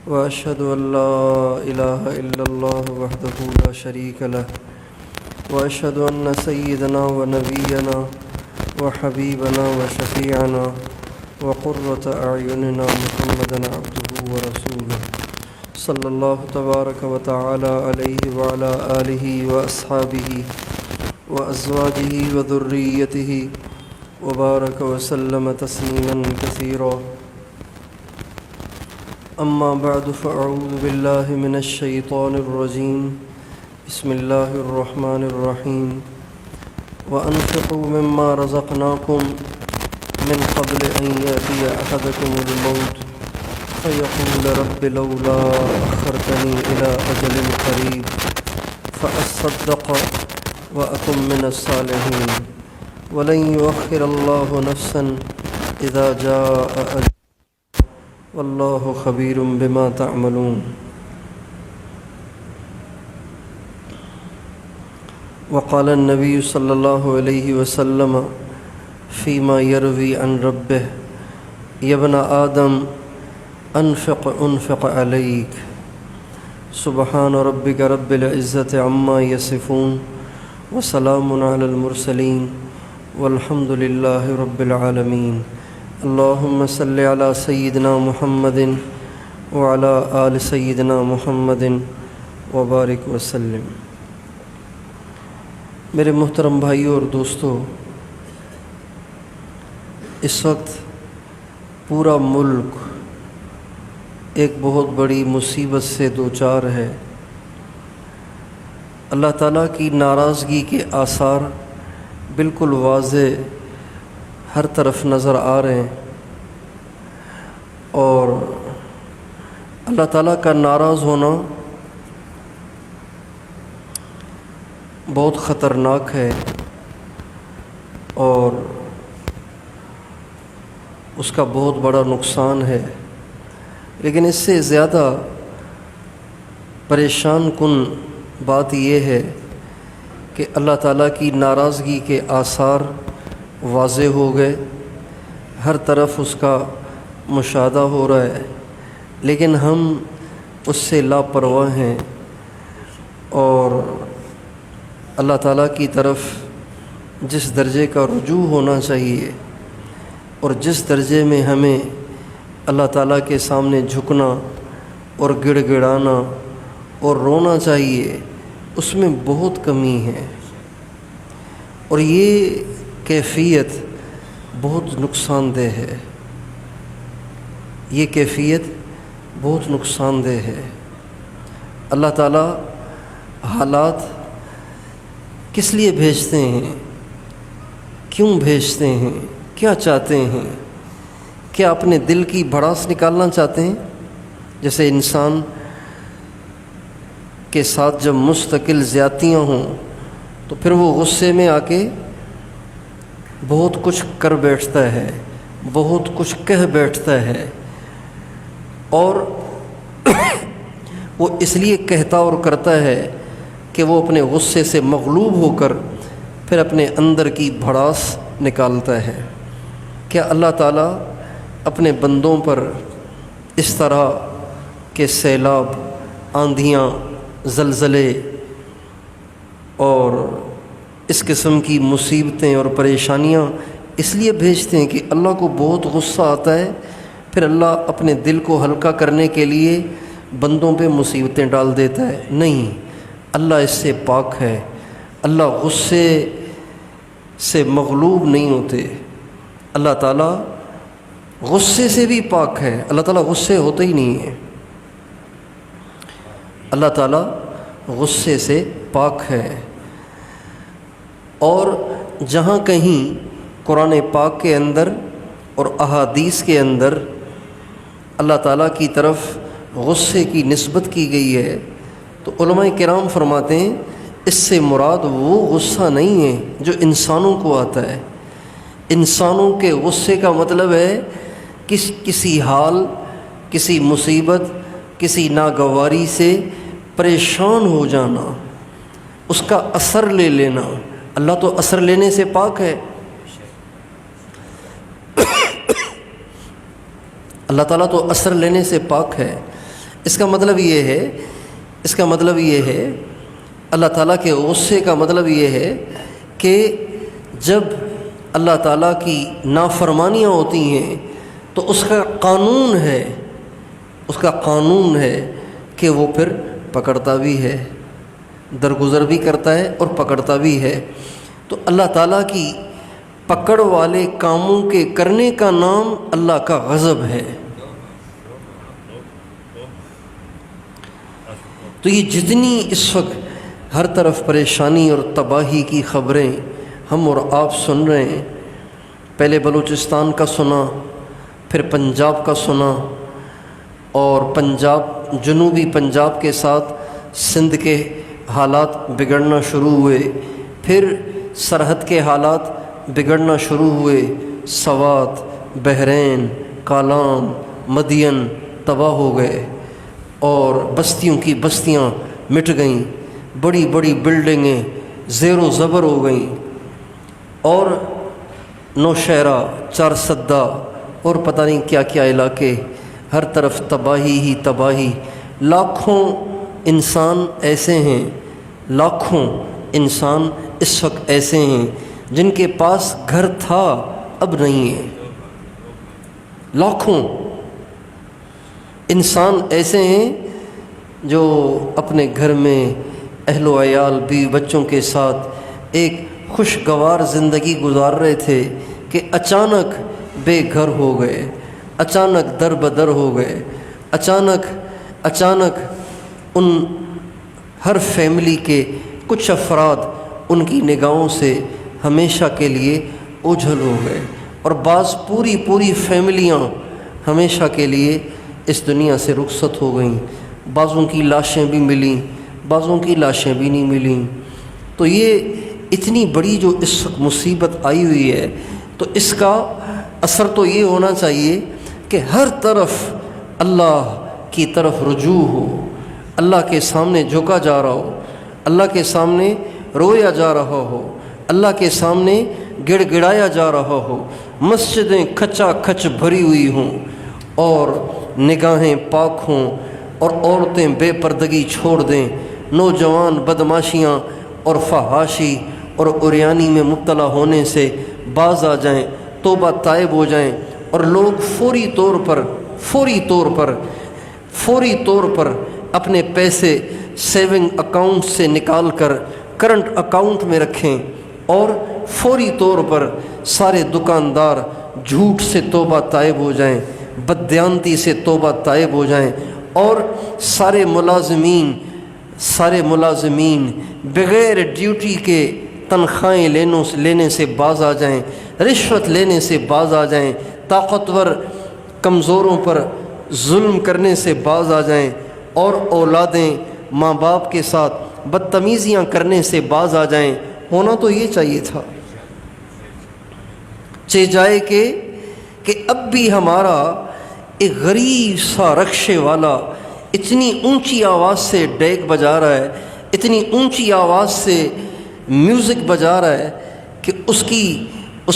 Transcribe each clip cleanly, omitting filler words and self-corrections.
وأشهد أن لا إله إلا الله وحده لا شريك له وأشهد أن سيدنا ونبينا وحبيبنا وشفيعنا وقرة أعيننا محمدا عبده ورسوله صلى الله تبارك وتعالى عليه وعلى آله وأصحابه وأزواجه وذريته وبارك وسلم تسليما كثيرا أما بعد فأعوذ بالله من الشيطان الرجيم بسم الله الرحمن الرحيم وأنفقوا مما رزقناكم من قبل أن يأتي أحدكم الموت فيقول رب لولا أخرتني إلى أجل قريب فأصدق وأكن من الصالحين ولن يؤخر الله نفسا إذا جاء أجل والله خبير بما تعملون وقال النبي صلى الله عليه وسلم فيما يروي عن ربه يا ابن آدم أنفق عليك سبحان ربك رب العزة عما يصفون وسلام على المرسلين والحمد لله رب العالمين اللهم صل على سيدنا محمد وعلى آل سيدنا محمد وبارک وسلم۔ میرے محترم بھائیوں اور دوستو، اس وقت پورا ملک ایک بہت بڑی مصیبت سے دوچار ہے۔ اللہ تعالیٰ کی ناراضگی کے آثار بالکل واضح ہر طرف نظر آ رہے ہیں، اور اللہ تعالیٰ کا ناراض ہونا بہت خطرناک ہے، اور اس کا بہت بڑا نقصان ہے۔ لیکن اس سے زیادہ پریشان کن بات یہ ہے کہ اللہ تعالیٰ کی ناراضگی کے آثار واضح ہو گئے، ہر طرف اس کا مشاہدہ ہو رہا ہے، لیکن ہم اس سے لاپرواہ ہیں، اور اللہ تعالیٰ کی طرف جس درجے کا رجوع ہونا چاہیے اور جس درجے میں ہمیں اللہ تعالیٰ کے سامنے جھکنا اور گڑ گڑانا اور رونا چاہیے، اس میں بہت کمی ہے، اور یہ کیفیت بہت نقصان دہ ہے۔ یہ کیفیت بہت نقصان دہ ہے۔ اللہ تعالیٰ حالات کس لیے بھیجتے ہیں؟ کیوں بھیجتے ہیں؟ کیا چاہتے ہیں؟ کیا اپنے دل کی بھڑاس نکالنا چاہتے ہیں؟ جیسے انسان کے ساتھ جب مستقل زیادتیاں ہوں تو پھر وہ غصے میں آ کے بہت کچھ کر بیٹھتا ہے، بہت کچھ کہہ بیٹھتا ہے، اور وہ اس لیے کہتا اور کرتا ہے کہ وہ اپنے غصے سے مغلوب ہو کر پھر اپنے اندر کی بھڑاس نکالتا ہے۔ کیا اللہ تعالیٰ اپنے بندوں پر اس طرح کے سیلاب، آندھیاں، زلزلے اور اس قسم کی مصیبتیں اور پریشانیاں اس لیے بھیجتے ہیں کہ اللہ کو بہت غصہ آتا ہے، پھر اللہ اپنے دل کو ہلکا کرنے کے لیے بندوں پہ مصیبتیں ڈال دیتا ہے؟ نہیں، اللہ اس سے پاک ہے۔ اللہ غصے سے مغلوب نہیں ہوتے۔ اللہ تعالیٰ غصے سے بھی پاک ہے۔ اللہ تعالیٰ غصے ہوتے ہی نہیں ہے۔ اللہ تعالیٰ غصے سے پاک ہے، اور جہاں کہیں قرآن پاک کے اندر اور احادیث کے اندر اللہ تعالیٰ کی طرف غصے کی نسبت کی گئی ہے تو علماء کرام فرماتے ہیں اس سے مراد وہ غصہ نہیں ہے جو انسانوں کو آتا ہے۔ انسانوں کے غصے کا مطلب ہے کسی حال، کسی مصیبت، کسی ناگواری سے پریشان ہو جانا، اس کا اثر لے لینا۔ اللہ تو اثر لینے سے پاک ہے۔ اللہ تعالیٰ تو اثر لینے سے پاک ہے، اس کا مطلب یہ ہے اللہ تعالیٰ کے غصے کا مطلب یہ ہے کہ جب اللہ تعالیٰ کی نافرمانیاں ہوتی ہیں تو اس کا قانون ہے کہ وہ پھر پکڑتا بھی ہے، درگزر بھی کرتا ہے اور پکڑتا بھی ہے۔ تو اللہ تعالیٰ کی پکڑ والے کاموں کے کرنے کا نام اللہ کا غضب ہے۔ تو یہ جتنی اس وقت ہر طرف پریشانی اور تباہی کی خبریں ہم اور آپ سن رہے ہیں، پہلے بلوچستان کا سنا، پھر پنجاب کا سنا، اور جنوبی پنجاب کے ساتھ سندھ کے حالات بگڑنا شروع ہوئے، پھر سرحد کے حالات بگڑنا شروع ہوئے، سوات، بحرین، کالام، مدین تباہ ہو گئے، اور بستیوں کی بستیاں مٹ گئیں، بڑی بڑی بلڈنگیں زیر و زبر ہو گئیں، اور نوشہرہ، چارسدہ اور پتہ نہیں کیا کیا علاقے، ہر طرف تباہی ہی تباہی۔ لاکھوں انسان اس وقت ایسے ہیں جن کے پاس گھر تھا اب نہیں ہے۔ لاکھوں انسان ایسے ہیں جو اپنے گھر میں اہل و عیال، بیوی بچوں کے ساتھ ایک خوشگوار زندگی گزار رہے تھے کہ اچانک بے گھر ہو گئے، اچانک در بدر ہو گئے، اچانک ان ہر فیملی کے کچھ افراد ان کی نگاہوں سے ہمیشہ کے لیے اوجھل ہو گئے، اور بعض پوری فیملیاں ہمیشہ کے لیے اس دنیا سے رخصت ہو گئیں۔ بعضوں کی لاشیں بھی ملیں، بعضوں کی لاشیں بھی نہیں ملیں۔ تو یہ اتنی بڑی جو اس وقت مصیبت آئی ہوئی ہے، تو اس کا اثر تو یہ ہونا چاہیے کہ ہر طرف اللہ کی طرف رجوع ہو، اللہ کے سامنے جھکا جا رہا ہو، اللہ کے سامنے رویا جا رہا ہو، اللہ کے سامنے گڑ گڑایا جا رہا ہو، مسجدیں کھچا کھچ بھری ہوئی ہوں، اور نگاہیں پاک ہوں، اور عورتیں بے پردگی چھوڑ دیں، نوجوان بدماشیاں اور فحاشی اور عریانی میں مبتلا ہونے سے باز آ جائیں، توبہ طائب ہو جائیں، اور لوگ فوری طور پر اپنے پیسے سیونگ اکاؤنٹ سے نکال کر کرنٹ اکاؤنٹ میں رکھیں، اور فوری طور پر سارے دکاندار جھوٹ سے توبہ طائب ہو جائیں، بددیانتی سے توبہ طائب ہو جائیں، اور سارے ملازمین بغیر ڈیوٹی کے تنخواہیں لینے سے باز آ جائیں، رشوت لینے سے باز آ جائیں، طاقتور کمزوروں پر ظلم کرنے سے باز آ جائیں، اور اولادیں ماں باپ کے ساتھ بدتمیزیاں کرنے سے باز آ جائیں۔ ہونا تو یہ چاہیے تھا، جائے کہ اب بھی ہمارا ایک غریب سا رکشے والا اتنی اونچی آواز سے ڈیک بجا رہا ہے، اتنی اونچی آواز سے میوزک بجا رہا ہے کہ اس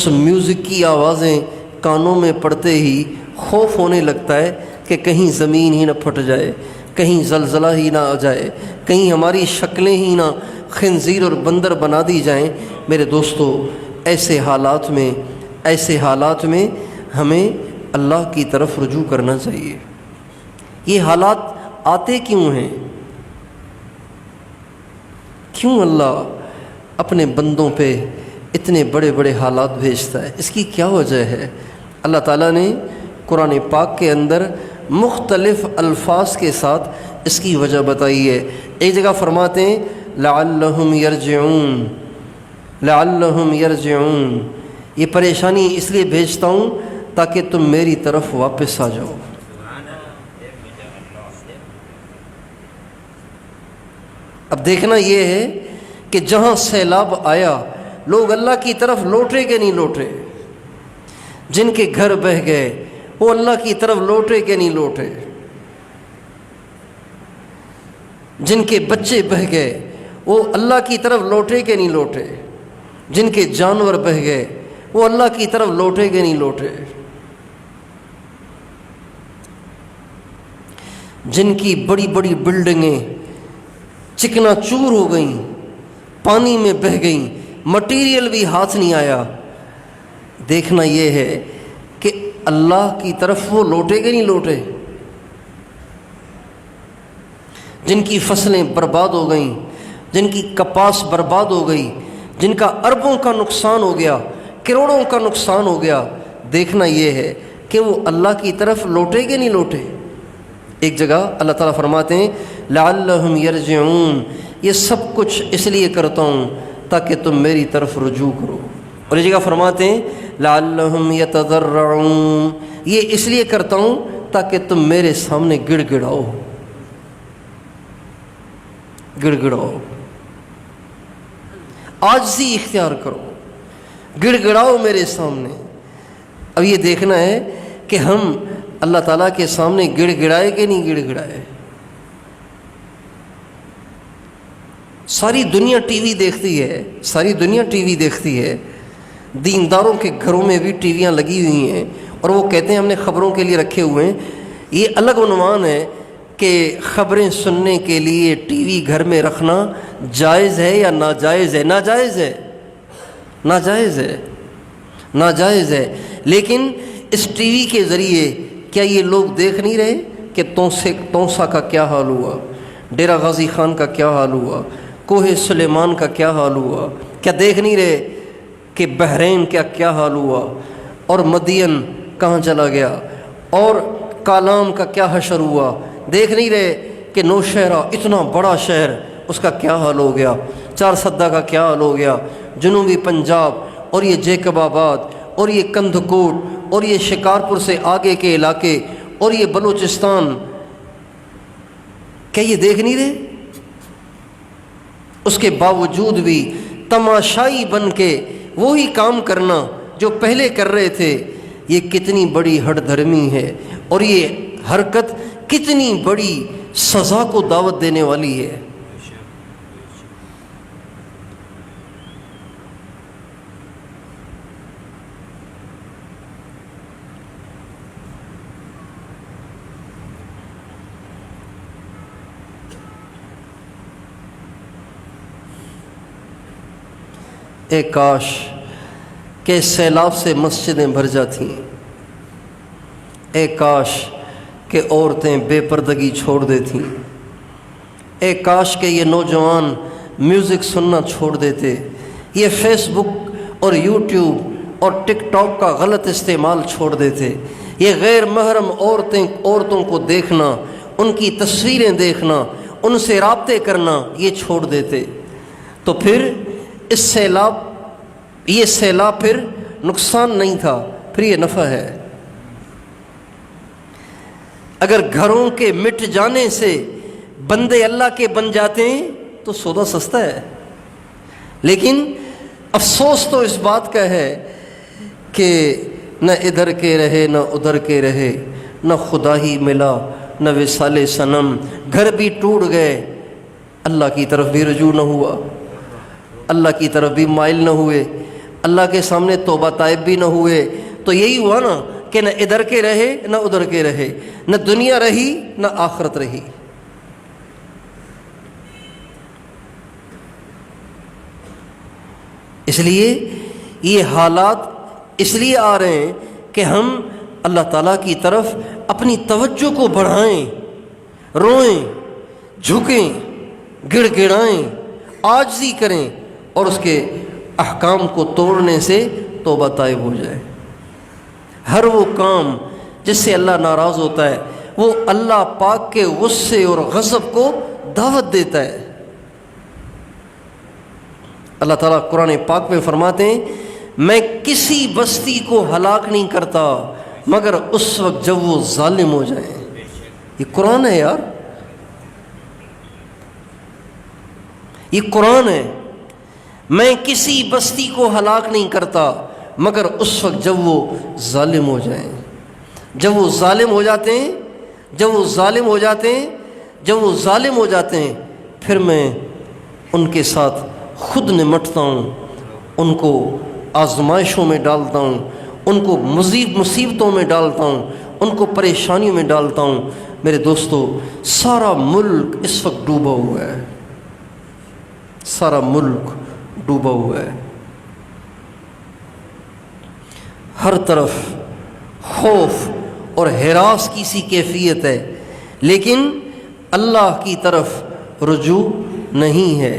میوزک کی آوازیں کانوں میں پڑتے ہی خوف ہونے لگتا ہے کہ کہیں زمین ہی نہ پھٹ جائے، کہیں زلزلہ ہی نہ آ جائے، کہیں ہماری شکلیں ہی نہ خنزیر اور بندر بنا دی جائیں۔ میرے دوستو، ایسے حالات میں ہمیں اللہ کی طرف رجوع کرنا چاہیے۔ یہ حالات آتے کیوں ہیں؟ کیوں اللہ اپنے بندوں پہ اتنے بڑے بڑے حالات بھیجتا ہے؟ اس کی کیا وجہ ہے؟ اللہ تعالیٰ نے قرآن پاک کے اندر مختلف الفاظ کے ساتھ اس کی وجہ بتائی ہے۔ ایک جگہ فرماتے ہیں لعلہم یرجعون، یہ پریشانی اس لیے بھیجتا ہوں تاکہ تم میری طرف واپس آ جاؤ۔ اب دیکھنا یہ ہے کہ جہاں سیلاب آیا لوگ اللہ کی طرف لوٹے کہ نہیں لوٹے؟ جن کے گھر بہہ گئے وہ اللہ کی طرف لوٹے کہ نہیں لوٹے؟ جن کے بچے بہہ گئے وہ اللہ کی طرف لوٹے کہ نہیں لوٹے؟ جن کے جانور بہہ گئے وہ اللہ کی طرف لوٹے کہ نہیں لوٹے؟ جن کی بڑی بڑی بلڈنگیں چکنا چور ہو گئیں، پانی میں بہہ گئیں، مٹیریل بھی ہاتھ نہیں آیا، دیکھنا یہ ہے کہ اللہ کی طرف وہ لوٹے کہ نہیں لوٹے؟ جن کی فصلیں برباد ہو گئیں، جن کی کپاس برباد ہو گئی، جن کا اربوں کا نقصان ہو گیا، کروڑوں کا نقصان ہو گیا، دیکھنا یہ ہے کہ وہ اللہ کی طرف لوٹے کہ نہیں لوٹے؟ ایک جگہ اللہ تعالیٰ فرماتے ہیں لعلہم یرجعون، یہ سب کچھ اس لیے کرتا ہوں تاکہ تم میری طرف رجوع کرو، اور یہ جگہ فرماتے ہیں لعلہم یتضرعون، یہ اس لیے کرتا ہوں تاکہ تم میرے سامنے گڑ گڑاؤ، گڑ گڑاؤ، عاجزی اختیار کرو، گڑ گڑاؤ میرے سامنے۔ اب یہ دیکھنا ہے کہ ہم اللہ تعالیٰ کے سامنے گڑ گڑائے کہ نہیں گڑ گڑائے۔ ساری دنیا ٹی وی دیکھتی ہے، ساری دنیا ٹی وی دیکھتی ہے، دینداروں کے گھروں میں بھی ٹی ویاں لگی ہوئی ہیں، اور وہ کہتے ہیں ہم نے خبروں کے لیے رکھے ہوئے ہیں۔ یہ الگ عنوان ہے کہ خبریں سننے کے لیے ٹی وی گھر میں رکھنا جائز ہے یا ناجائز ہے؟ ناجائز ہے، ناجائز ہے، ناجائز ہے۔ لیکن اس ٹی وی کے ذریعے کیا یہ لوگ دیکھ نہیں رہے کہ تونسا کا کیا حال ہوا، ڈیرہ غازی خان کا کیا حال ہوا، کوہ سلیمان کا کیا حال ہوا؟ کیا دیکھ نہیں رہے کہ بحرین کا کیا حال ہوا، اور مدین کہاں چلا گیا، اور کالام کا کیا حشر ہوا؟ دیکھ نہیں رہے کہ نوشہرہ اتنا بڑا شہر، اس کا کیا حال ہو گیا، چار سدہ کا کیا حال ہو گیا، جنوبی پنجاب اور یہ جیکب آباد اور یہ کندھ کوٹ اور یہ شکارپور سے آگے کے علاقے اور یہ بلوچستان، کیا یہ دیکھ نہیں رہے؟ اس کے باوجود بھی تماشائی بن کے وہی کام کرنا جو پہلے کر رہے تھے، یہ کتنی بڑی ہٹ دھرمی ہے، اور یہ حرکت کتنی بڑی سزا کو دعوت دینے والی ہے۔ اے کاش کہ سیلاب سے مسجدیں بھر جاتیں، اے کاش کہ عورتیں بے پردگی چھوڑ دیتیں، اے کاش کہ یہ نوجوان میوزک سننا چھوڑ دیتے، یہ فیس بک اور یوٹیوب اور ٹک ٹاک کا غلط استعمال چھوڑ دیتے، یہ غیر محرم عورتوں کو دیکھنا، ان کی تصویریں دیکھنا، ان سے رابطے کرنا یہ چھوڑ دیتے، تو پھر یہ سیلاب پھر نقصان نہیں تھا، پھر یہ نفع ہے۔ اگر گھروں کے مٹ جانے سے بندے اللہ کے بن جاتے ہیں تو سودا سستا ہے، لیکن افسوس تو اس بات کا ہے کہ نہ ادھر کے رہے نہ ادھر کے رہے، نہ خدا ہی ملا نہ وصال صنم، گھر بھی ٹوٹ گئے، اللہ کی طرف بھی رجوع نہ ہوا، اللہ کی طرف بھی مائل نہ ہوئے، اللہ کے سامنے توبہ طائب بھی نہ ہوئے، تو یہی ہوا نا کہ نہ ادھر کے رہے نہ ادھر کے رہے، نہ دنیا رہی نہ آخرت رہی۔ اس لیے یہ حالات اس لیے آ رہے ہیں کہ ہم اللہ تعالیٰ کی طرف اپنی توجہ کو بڑھائیں، روئیں، جھکیں، گڑ گڑائیں، عاجزی کریں، اور اس کے احکام کو توڑنے سے توبہ طائب ہو جائے۔ ہر وہ کام جس سے اللہ ناراض ہوتا ہے وہ اللہ پاک کے غصے اور غضب کو دعوت دیتا ہے۔ اللہ تعالیٰ قرآن پاک میں فرماتے ہیں میں کسی بستی کو ہلاک نہیں کرتا مگر اس وقت جب وہ ظالم ہو جائیں۔ یہ قرآن ہے یار، یہ قرآن ہے۔ میں کسی بستی کو ہلاک نہیں کرتا مگر اس وقت جب وہ ظالم ہو جائیں۔ جب وہ ظالم ہو جاتے ہیں، جب وہ ظالم ہو جاتے ہیں، جب وہ ظالم ہو جاتے ہیں، پھر میں ان کے ساتھ خود نمٹتا ہوں، ان کو آزمائشوں میں ڈالتا ہوں، ان کو مزید مصیبتوں میں ڈالتا ہوں، ان کو پریشانیوں میں ڈالتا ہوں، میرے دوستو سارا ملک اس وقت ڈوبا ہوا ہے، سارا ملک ڈوبا ہوا ہے، ہر طرف خوف اور ہراس کی سی کیفیت ہے، لیکن اللہ کی طرف رجوع نہیں ہے۔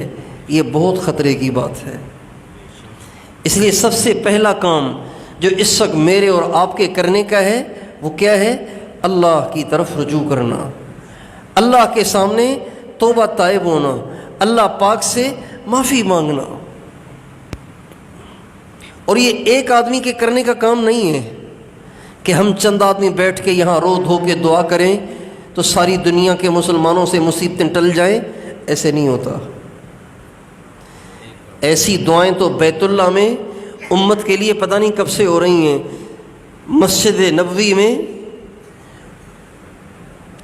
یہ بہت خطرے کی بات ہے۔ اس لیے سب سے پہلا کام جو اس وقت میرے اور آپ کے کرنے کا ہے وہ کیا ہے؟ اللہ کی طرف رجوع کرنا، اللہ کے سامنے توبہ تائب ہونا، اللہ پاک سے معافی مانگنا۔ اور یہ ایک آدمی کے کرنے کا کام نہیں ہے کہ ہم چند آدمی بیٹھ کے یہاں رو دھو کے دعا کریں تو ساری دنیا کے مسلمانوں سے مصیبتیں ٹل جائیں۔ ایسے نہیں ہوتا۔ ایسی دعائیں تو بیت اللہ میں امت کے لیے پتہ نہیں کب سے ہو رہی ہیں۔ مسجد نبوی میں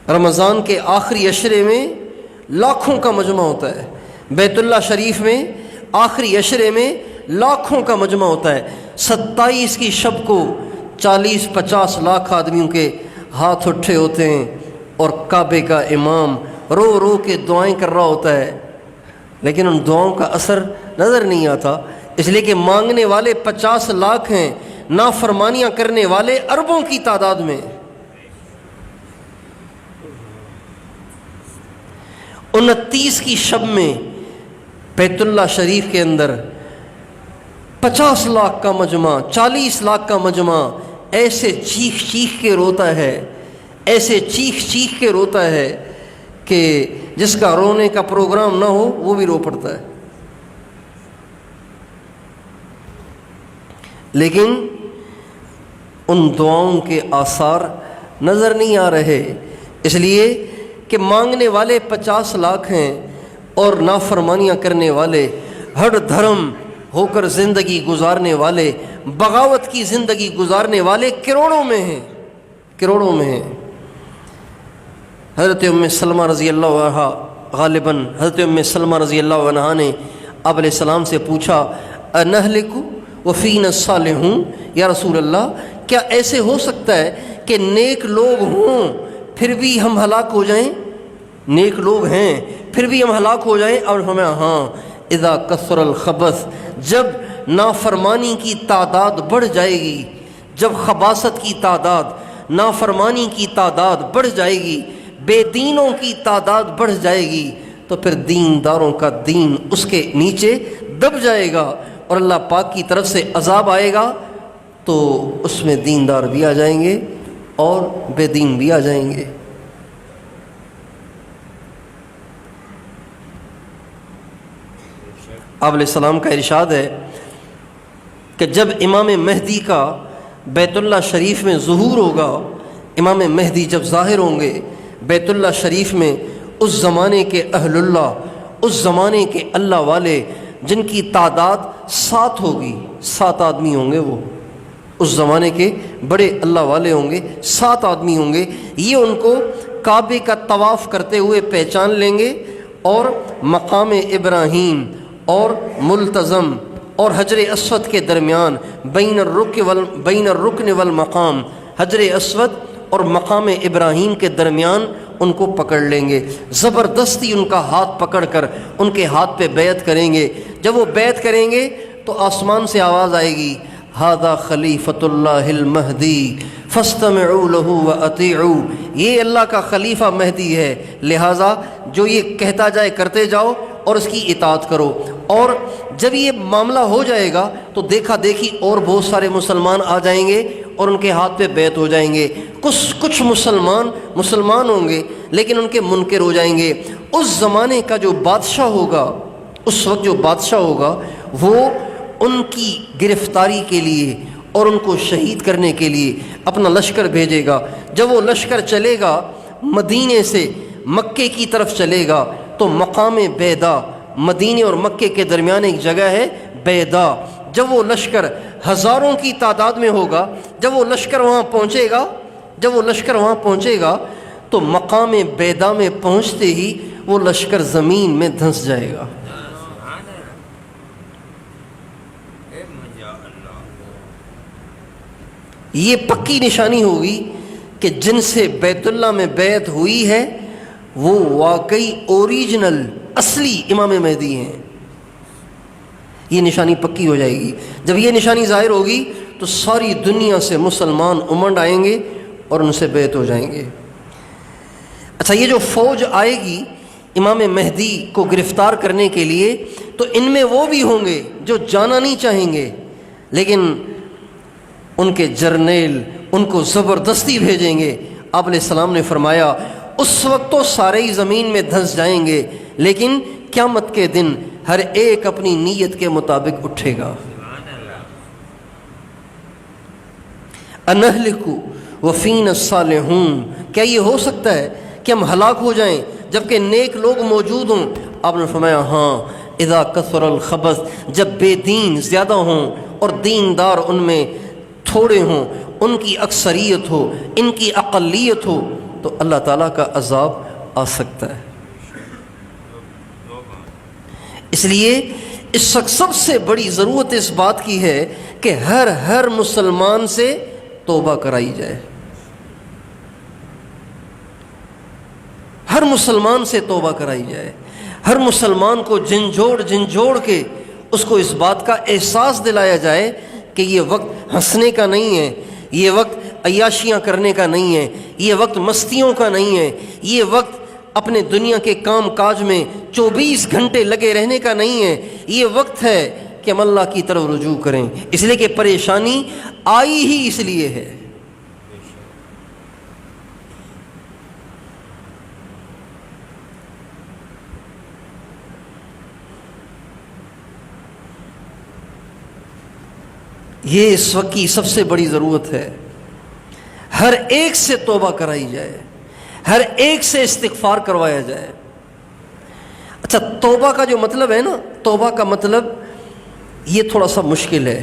رمضان کے آخری عشرے میں لاکھوں کا مجمع ہوتا ہے، بیت اللہ شریف میں آخری عشرے میں لاکھوں کا مجمع ہوتا ہے۔ 27 کی شب کو 40-50 لاکھ آدمیوں کے ہاتھ اٹھے ہوتے ہیں اور کعبے کا امام رو رو کے دعائیں کر رہا ہوتا ہے، لیکن ان دعاؤں کا اثر نظر نہیں آتا، اس لیے کہ مانگنے والے 50 لاکھ ہیں، نافرمانیاں کرنے والے اربوں کی تعداد میں۔ 29 کی شب میں بیت اللہ شریف کے اندر 50 لاکھ کا مجمع، 40 لاکھ کا مجمع ایسے چیخ چیخ کے روتا ہے، ایسے چیخ چیخ کے روتا ہے کہ جس کا رونے کا پروگرام نہ ہو وہ بھی رو پڑتا ہے۔ لیکن ان دعاؤں کے آثار نظر نہیں آ رہے، اس لیے کہ مانگنے والے 50 لاکھ ہیں اور نافرمانیاں کرنے والے، ہر دھرم ہو کر زندگی گزارنے والے، بغاوت کی زندگی گزارنے والے کروڑوں میں ہیں، کروڑوں میں ہیں۔ حضرت ام سلمہ رضی اللہ عنہ، غالباً حضرت ام سلمہ رضی اللہ عنہ نے آپ علیہ السلام سے پوچھا انہلک وفینا الصالحون، یا رسول اللہ کیا ایسے ہو سکتا ہے کہ نیک لوگ ہوں پھر بھی ہم ہلاک ہو جائیں؟ نیک لوگ ہیں پھر بھی ہم ہلاک ہو جائیں؟ اور ہمیں ہاں، اذا کثر الخبث، جب نافرمانی کی تعداد بڑھ جائے گی، جب خباثت کی تعداد، نافرمانی کی تعداد بڑھ جائے گی، بے دینوں کی تعداد بڑھ جائے گی، تو پھر دینداروں کا دین اس کے نیچے دب جائے گا اور اللہ پاک کی طرف سے عذاب آئے گا، تو اس میں دیندار بھی آ جائیں گے اور بے دین بھی آ جائیں گے۔ آپ علیہ السلام کا ارشاد ہے کہ جب امام مہدی کا بیت اللہ شریف میں ظہور ہوگا، امام مہدی جب ظاہر ہوں گے بیت اللہ شریف میں، اس زمانے کے اہل اللہ، اس زمانے کے اللہ والے جن کی تعداد 7 ہوگی، 7 آدمی ہوں گے، وہ اس زمانے کے بڑے اللہ والے ہوں گے، 7 آدمی ہوں گے، یہ ان کو کعبے کا طواف کرتے ہوئے پہچان لیں گے اور مقام ابراہیم اور ملتزم اور حجر اسود کے درمیان بین الرکن والمقام، حجر اسود اور مقام ابراہیم کے درمیان ان کو پکڑ لیں گے، زبردستی ان کا ہاتھ پکڑ کر ان کے ہاتھ پہ بیعت کریں گے۔ جب وہ بیعت کریں گے تو آسمان سے آواز آئے گی، ھذا خلیفۃ اللہ المہدی فاستمعوا لہ واطیعوا، یہ اللہ کا خلیفہ مہدی ہے، لہٰذا جو یہ کہتا جائے کرتے جاؤ اور اس کی اطاعت کرو۔ اور جب یہ معاملہ ہو جائے گا تو دیکھا دیکھی اور بہت سارے مسلمان آ جائیں گے اور ان کے ہاتھ پہ بیعت ہو جائیں گے۔ کچھ مسلمان ہوں گے لیکن ان کے منکر ہو جائیں گے۔ اس زمانے کا جو بادشاہ ہوگا، اس وقت جو بادشاہ ہوگا، وہ ان کی گرفتاری کے لیے اور ان کو شہید کرنے کے لیے اپنا لشکر بھیجے گا۔ جب وہ لشکر چلے گا مدینے سے مکے کی طرف چلے گا تو مقام بیدا، مدینے اور مکے کے درمیان ایک جگہ ہے بیدا، جب وہ لشکر ہزاروں کی تعداد میں ہوگا، جب وہ لشکر وہاں پہنچے گا تو مقام بیدا میں پہنچتے ہی وہ لشکر زمین میں دھنس جائے گا۔ یہ پکی نشانی ہوگی کہ جن سے بیت اللہ میں بیعت ہوئی ہے وہ واقعی اوریجنل اصلی امام مہدی ہیں. یہ نشانی پکی ہو جائے گی. جب یہ نشانی ظاہر ہوگی تو ساری دنیا سے مسلمان امنڈ آئیں گے اور ان سے بیعت ہو جائیں گے. اچھا، یہ جو فوج آئے گی امام مہدی کو گرفتار کرنے کے لیے، تو ان میں وہ بھی ہوں گے جو جانا نہیں چاہیں گے، لیکن ان کے جرنیل ان کو زبردستی بھیجیں گے. آپ علیہ السلام نے فرمایا اس وقت تو سارے ہی زمین میں دھنس جائیں گے، لیکن قیامت کے دن ہر ایک اپنی نیت کے مطابق اٹھے گا. انہلک وفینا الصالحون، کیا یہ ہو سکتا ہے کہ ہم ہلاک ہو جائیں جبکہ نیک لوگ موجود ہوں؟ آپ نے فرمایا ہاں، اذا کثر الخبث، جب بے دین زیادہ ہوں اور دیندار ان میں تھوڑے ہوں، ان کی اکثریت ہو، ان کی اقلیت ہو، تو اللہ تعالیٰ کا عذاب آ سکتا ہے. اس لیے اس وقت سب سے بڑی ضرورت اس بات کی ہے کہ ہر مسلمان سے توبہ کرائی جائے. ہر مسلمان سے توبہ کرائی جائے. ہر مسلمان کو جھنجھوڑ کے اس کو اس بات کا احساس دلایا جائے کہ یہ وقت ہنسنے کا نہیں ہے، یہ وقت عیاشیاں کرنے کا نہیں ہے، یہ وقت مستیوں کا نہیں ہے، یہ وقت اپنے دنیا کے کام کاج میں 24 گھنٹے لگے رہنے کا نہیں ہے. یہ وقت ہے کہ ہم اللہ کی طرف رجوع کریں، اس لیے کہ پریشانی آئی ہی اس لیے ہے. یہ اس وقت کی سب سے بڑی ضرورت ہے. ہر ایک سے توبہ کرائی جائے، ہر ایک سے استغفار کروایا جائے. اچھا، توبہ کا جو مطلب ہے نا، توبہ کا مطلب یہ تھوڑا سا مشکل ہے.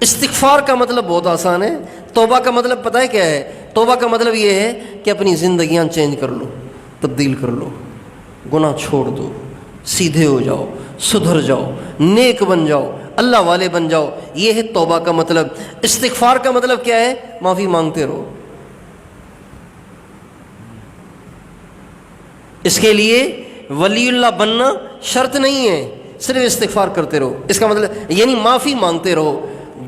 استغفار کا مطلب بہت آسان ہے. توبہ کا مطلب پتہ ہے کیا ہے؟ توبہ کا مطلب یہ ہے کہ اپنی زندگیاں چینج کر لو، تبدیل کر لو، گناہ چھوڑ دو، سیدھے ہو جاؤ، سدھر جاؤ، نیک بن جاؤ، اللہ والے بن جاؤ. یہ ہے توبہ کا مطلب. استغفار کا مطلب کیا ہے؟ معافی مانگتے رہو. اس کے لیے ولی اللہ بننا شرط نہیں ہے، صرف استغفار کرتے رہو. اس کا مطلب یعنی معافی مانگتے رہو.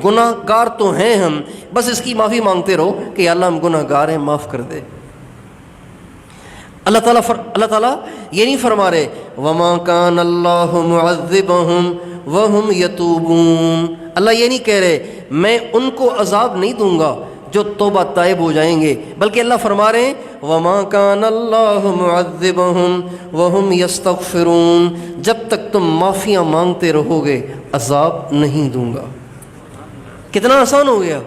گناہ گار تو ہیں ہم، بس اس کی معافی مانگتے رہو کہ یا اللہ ہم گناہ گار ہیں، معاف کر دے. اللہ تعالیٰ یہ نہیں فرما رہے وَمَا كَانَ اللَّهُ مُعَذِّبَهُمْ وَهُمْ يَتُوبُونَ. اللہ یہ نہیں کہہ رہے میں ان کو عذاب نہیں دوں گا جو توبہ طائب ہو جائیں گے، بلکہ اللہ فرما رہے ہیں وَمَا كَانَ اللَّهُ مُعَذِّبَهُمْ وَهُمْ يَسْتَغْفِرُونَ. جب تک تم معافیاں مانگتے رہو گے عذاب نہیں دوں گا. کتنا آسان ہو گیا.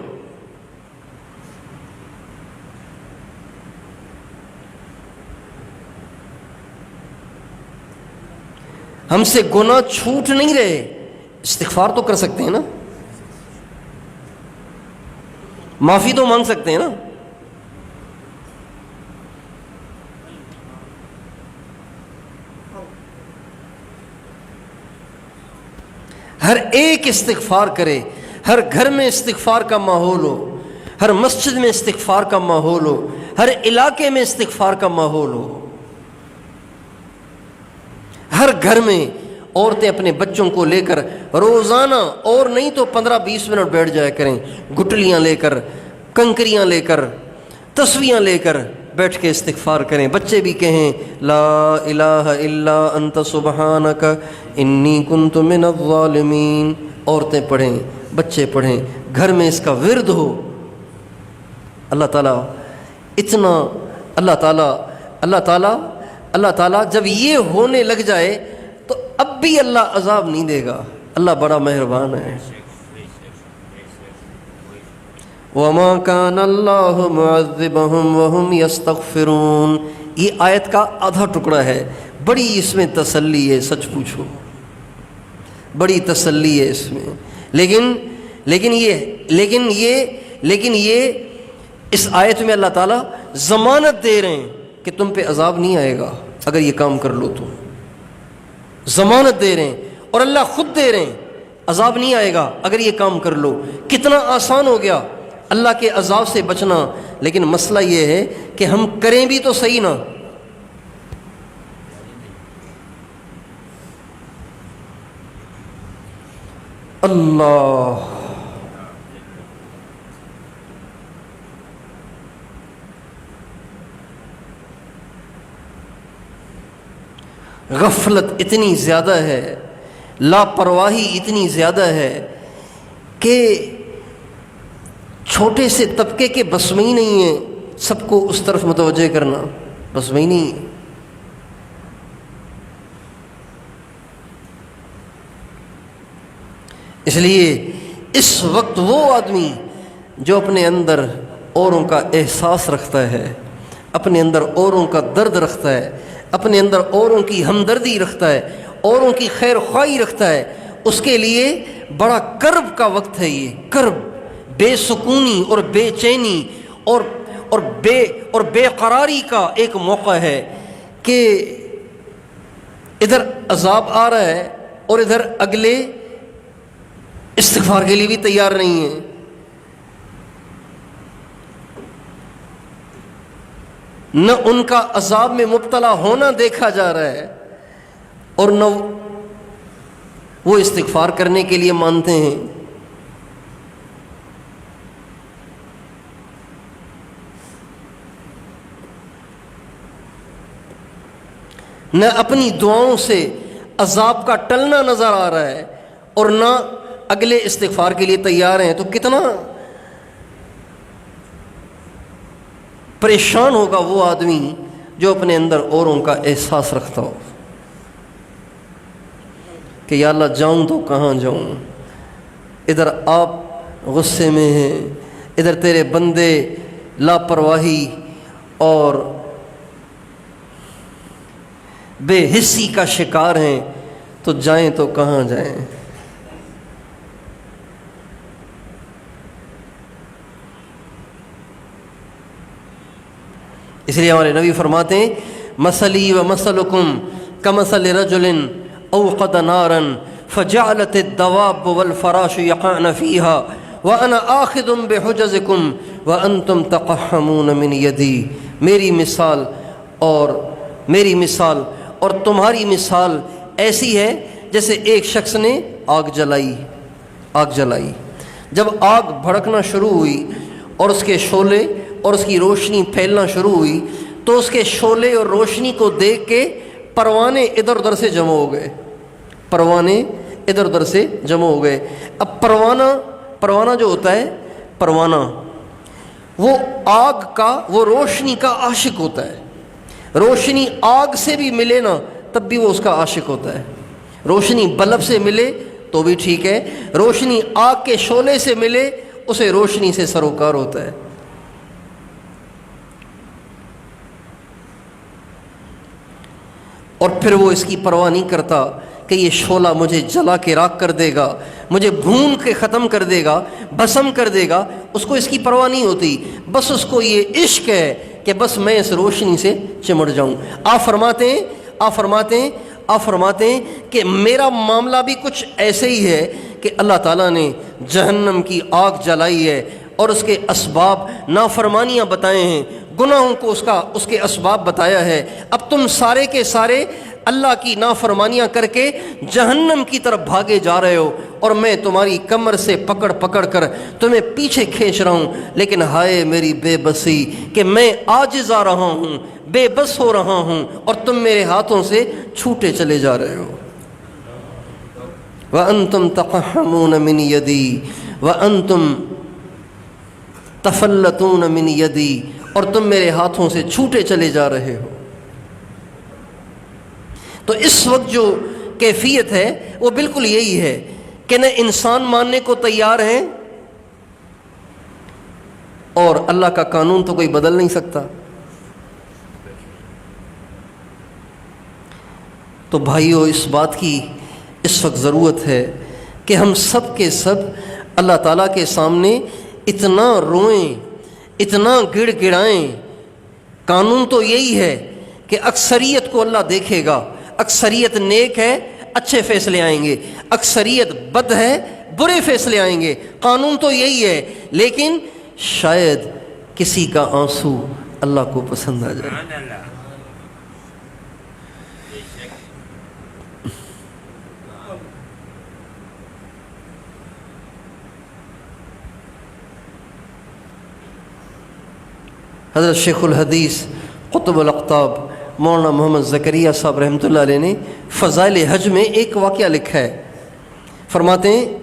ہم سے گناہ چھوٹ نہیں رہے، استغفار تو کر سکتے ہیں نا، معافی تو مانگ سکتے ہیں نا. ہر ایک استغفار کرے، ہر گھر میں استغفار کا ماحول ہو، ہر مسجد میں استغفار کا ماحول ہو، ہر علاقے میں استغفار کا ماحول ہو. ہر گھر میں عورتیں اپنے بچوں کو لے کر روزانہ اور نہیں تو 15-20 منٹ بیٹھ جایا کریں، گٹلیاں لے کر، کنکریاں لے کر، تسبیحاں لے کر بیٹھ کے استغفار کریں. بچے بھی کہیں لا الہ الا انت سبحانک انی کنت من الظالمین. عورتیں پڑھیں، بچے پڑھیں، گھر میں اس کا ورد ہو. اللہ تعالیٰ اتنا اللہ تعالیٰ جب یہ ہونے لگ جائے تو اب بھی اللہ عذاب نہیں دے گا. اللہ بڑا مہربان ہے. وَمَا كَانَ اللَّهُ مُعَذِّبَهُمْ وَهُمْ يَسْتَغْفِرُونَ. یہ آیت کا آدھا ٹکڑا ہے. بڑی اس میں تسلی ہے، سچ پوچھو بڑی تسلی ہے اس میں. لیکن یہ اس آیت میں اللہ تعالیٰ ضمانت دے رہے ہیں کہ تم پہ عذاب نہیں آئے گا اگر یہ کام کر لو. تو ضمانت دے رہے ہیں اور اللہ خود دے رہے ہیں عذاب نہیں آئے گا اگر یہ کام کر لو. کتنا آسان ہو گیا. اللہ کے عذاب سے بچنا، لیکن مسئلہ یہ ہے کہ ہم کریں بھی تو صحیح نا۔ اللہ، غفلت اتنی زیادہ ہے، لاپرواہی اتنی زیادہ ہے کہ چھوٹے سے طبقے کے بس میں ہی نہیں ہے سب کو اس طرف متوجہ کرنا، بس میں ہی نہیں ہے۔ اس لیے اس وقت وہ آدمی جو اپنے اندر اوروں کا احساس رکھتا ہے، اپنے اندر اوروں کا درد رکھتا ہے، اپنے اندر اوروں کی ہمدردی رکھتا ہے، اوروں کی خیر خواہی رکھتا ہے، اس کے لیے بڑا کرب کا وقت ہے یہ، کرب، بے سکونی اور بے چینی اور بے قراری کا ایک موقع ہے کہ ادھر عذاب آ رہا ہے اور ادھر اگلے استغفار کے لیے بھی تیار نہیں ہیں۔ نہ ان کا عذاب میں مبتلا ہونا دیکھا جا رہا ہے اور نہ وہ استغفار کرنے کے لیے مانتے ہیں۔ نہ اپنی دعاؤں سے عذاب کا ٹلنا نظر آ رہا ہے اور نہ اگلے استغفار کے لیے تیار ہیں، تو کتنا پریشان ہوگا وہ آدمی جو اپنے اندر اوروں کا احساس رکھتا ہو کہ یا اللہ جاؤں تو کہاں جاؤں، ادھر آپ غصے میں ہیں، ادھر تیرے بندے لاپرواہی اور بے حسی کا شکار ہیں، تو جائیں تو کہاں جائیں۔ اس لیے ہمارے نبی فرماتے ہیں مثلی و مثلکم کمثل رجل اوقد نارا فجعلت الدواب والفراش يقعن فيها وانا آخذ بحجزكم وانتم تقحمون من يدي، میری مثال اور تمہاری مثال ایسی ہے جیسے ایک شخص نے آگ جلائی۔ جب آگ بھڑکنا شروع ہوئی اور اس کے شعلے اور اس کی روشنی پھیلنا شروع ہوئی تو اس کے شعلے اور روشنی کو دیکھ کے پروانے ادھر ادھر سے جمع ہو گئے۔ اب پروانہ جو ہوتا ہے، پروانہ وہ آگ کا، وہ روشنی کا عاشق ہوتا ہے۔ روشنی آگ سے بھی ملے نا تب بھی وہ اس کا عاشق ہوتا ہے، روشنی بلب سے ملے تو بھی ٹھیک ہے، روشنی آگ کے شعلے سے ملے اسے روشنی سے سروکار ہوتا ہے۔ اور پھر وہ اس کی پرواہ نہیں کرتا کہ یہ شعلہ مجھے جلا کے راکھ کر دے گا، مجھے بھون کے ختم کر دے گا، بھسم کر دے گا، اس کو اس کی پرواہ نہیں ہوتی، بس اس کو یہ عشق ہے کہ بس میں اس روشنی سے چمٹ جاؤں۔ آپ فرماتے ہیں کہ میرا معاملہ بھی کچھ ایسے ہی ہے کہ اللہ تعالیٰ نے جہنم کی آگ جلائی ہے اور اس کے اسباب نافرمانیاں بتائے ہیں، گناہوں کو اس کے اسباب بتایا ہے۔ اب تم سارے کے سارے اللہ کی نافرمانیاں کر کے جہنم کی طرف بھاگے جا رہے ہو اور میں تمہاری کمر سے پکڑ کر تمہیں پیچھے کھینچ رہا ہوں، لیکن ہائے میری بے بسی کہ میں عاجز آ رہا ہوں، بے بس ہو رہا ہوں اور تم میرے ہاتھوں سے چھوٹے چلے جا رہے ہو۔ وَأَنْتُمْ تَقَحَّمُونَ مِنْ يَدِي وَأَنْتُمْ تَفَلَّتُونَ مِنْ يَدِي، اور تم میرے ہاتھوں سے چھوٹے چلے جا رہے ہو۔ تو اس وقت جو کیفیت ہے وہ بالکل یہی ہے کہ نہ انسان ماننے کو تیار ہیں اور اللہ کا قانون تو کوئی بدل نہیں سکتا۔ تو بھائیو، اس بات کی اس وقت ضرورت ہے کہ ہم سب کے سب اللہ تعالیٰ کے سامنے اتنا روئیں، اتنا گڑ گڑائیں۔ قانون تو یہی ہے کہ اکثریت کو اللہ دیکھے گا، اکثریت نیک ہے اچھے فیصلے آئیں گے، اکثریت بد ہے برے فیصلے آئیں گے، قانون تو یہی ہے۔ لیکن شاید کسی کا آنسو اللہ کو پسند آ جائے۔ حضرت شیخ الحدیث قطب الاقطاب مولانا محمد زکریا صاحب رحمۃ اللہ علیہ نے فضائل حج میں ایک واقعہ لکھا ہے۔ فرماتے ہیں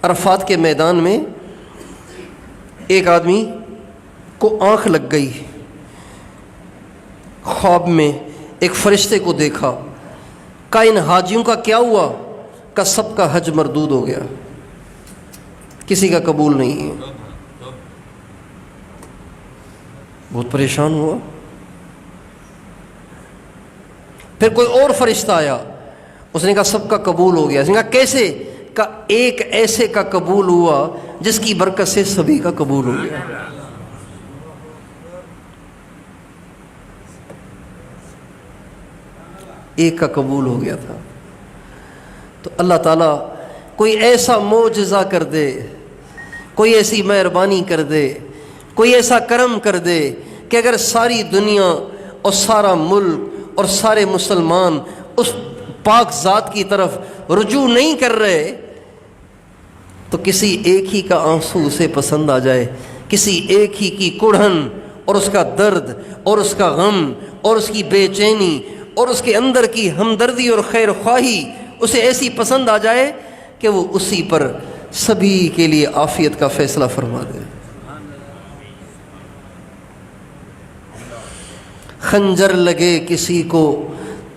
عرفات کے میدان میں ایک آدمی کو آنکھ لگ گئی، خواب میں ایک فرشتے کو دیکھا، کہا ان حاجیوں کا کیا ہوا؟ کہ سب کا حج مردود ہو گیا، کسی کا قبول نہیں ہے۔ بہت پریشان ہوا۔ پھر کوئی اور فرشتہ آیا، اس نے کہا سب کا قبول ہو گیا۔ اس نے کہا کیسے؟ کہ ایک ایسے کا قبول ہوا جس کی برکت سے سبھی کا قبول ہو گیا۔ ایک کا قبول ہو گیا تھا۔ تو اللہ تعالیٰ کوئی ایسا معجزہ کر دے، کوئی ایسی مہربانی کر دے، کوئی ایسا کرم کر دے کہ اگر ساری دنیا اور سارا ملک اور سارے مسلمان اس پاک ذات کی طرف رجوع نہیں کر رہے تو کسی ایک ہی کا آنسو اسے پسند آ جائے، کسی ایک ہی کی کڑھن اور اس کا درد اور اس کا غم اور اس کی بے چینی اور اس کے اندر کی ہمدردی اور خیر خواہی اسے ایسی پسند آ جائے کہ وہ اسی پر سبھی کے لیے عافیت کا فیصلہ فرما دے۔ خنجر لگے کسی کو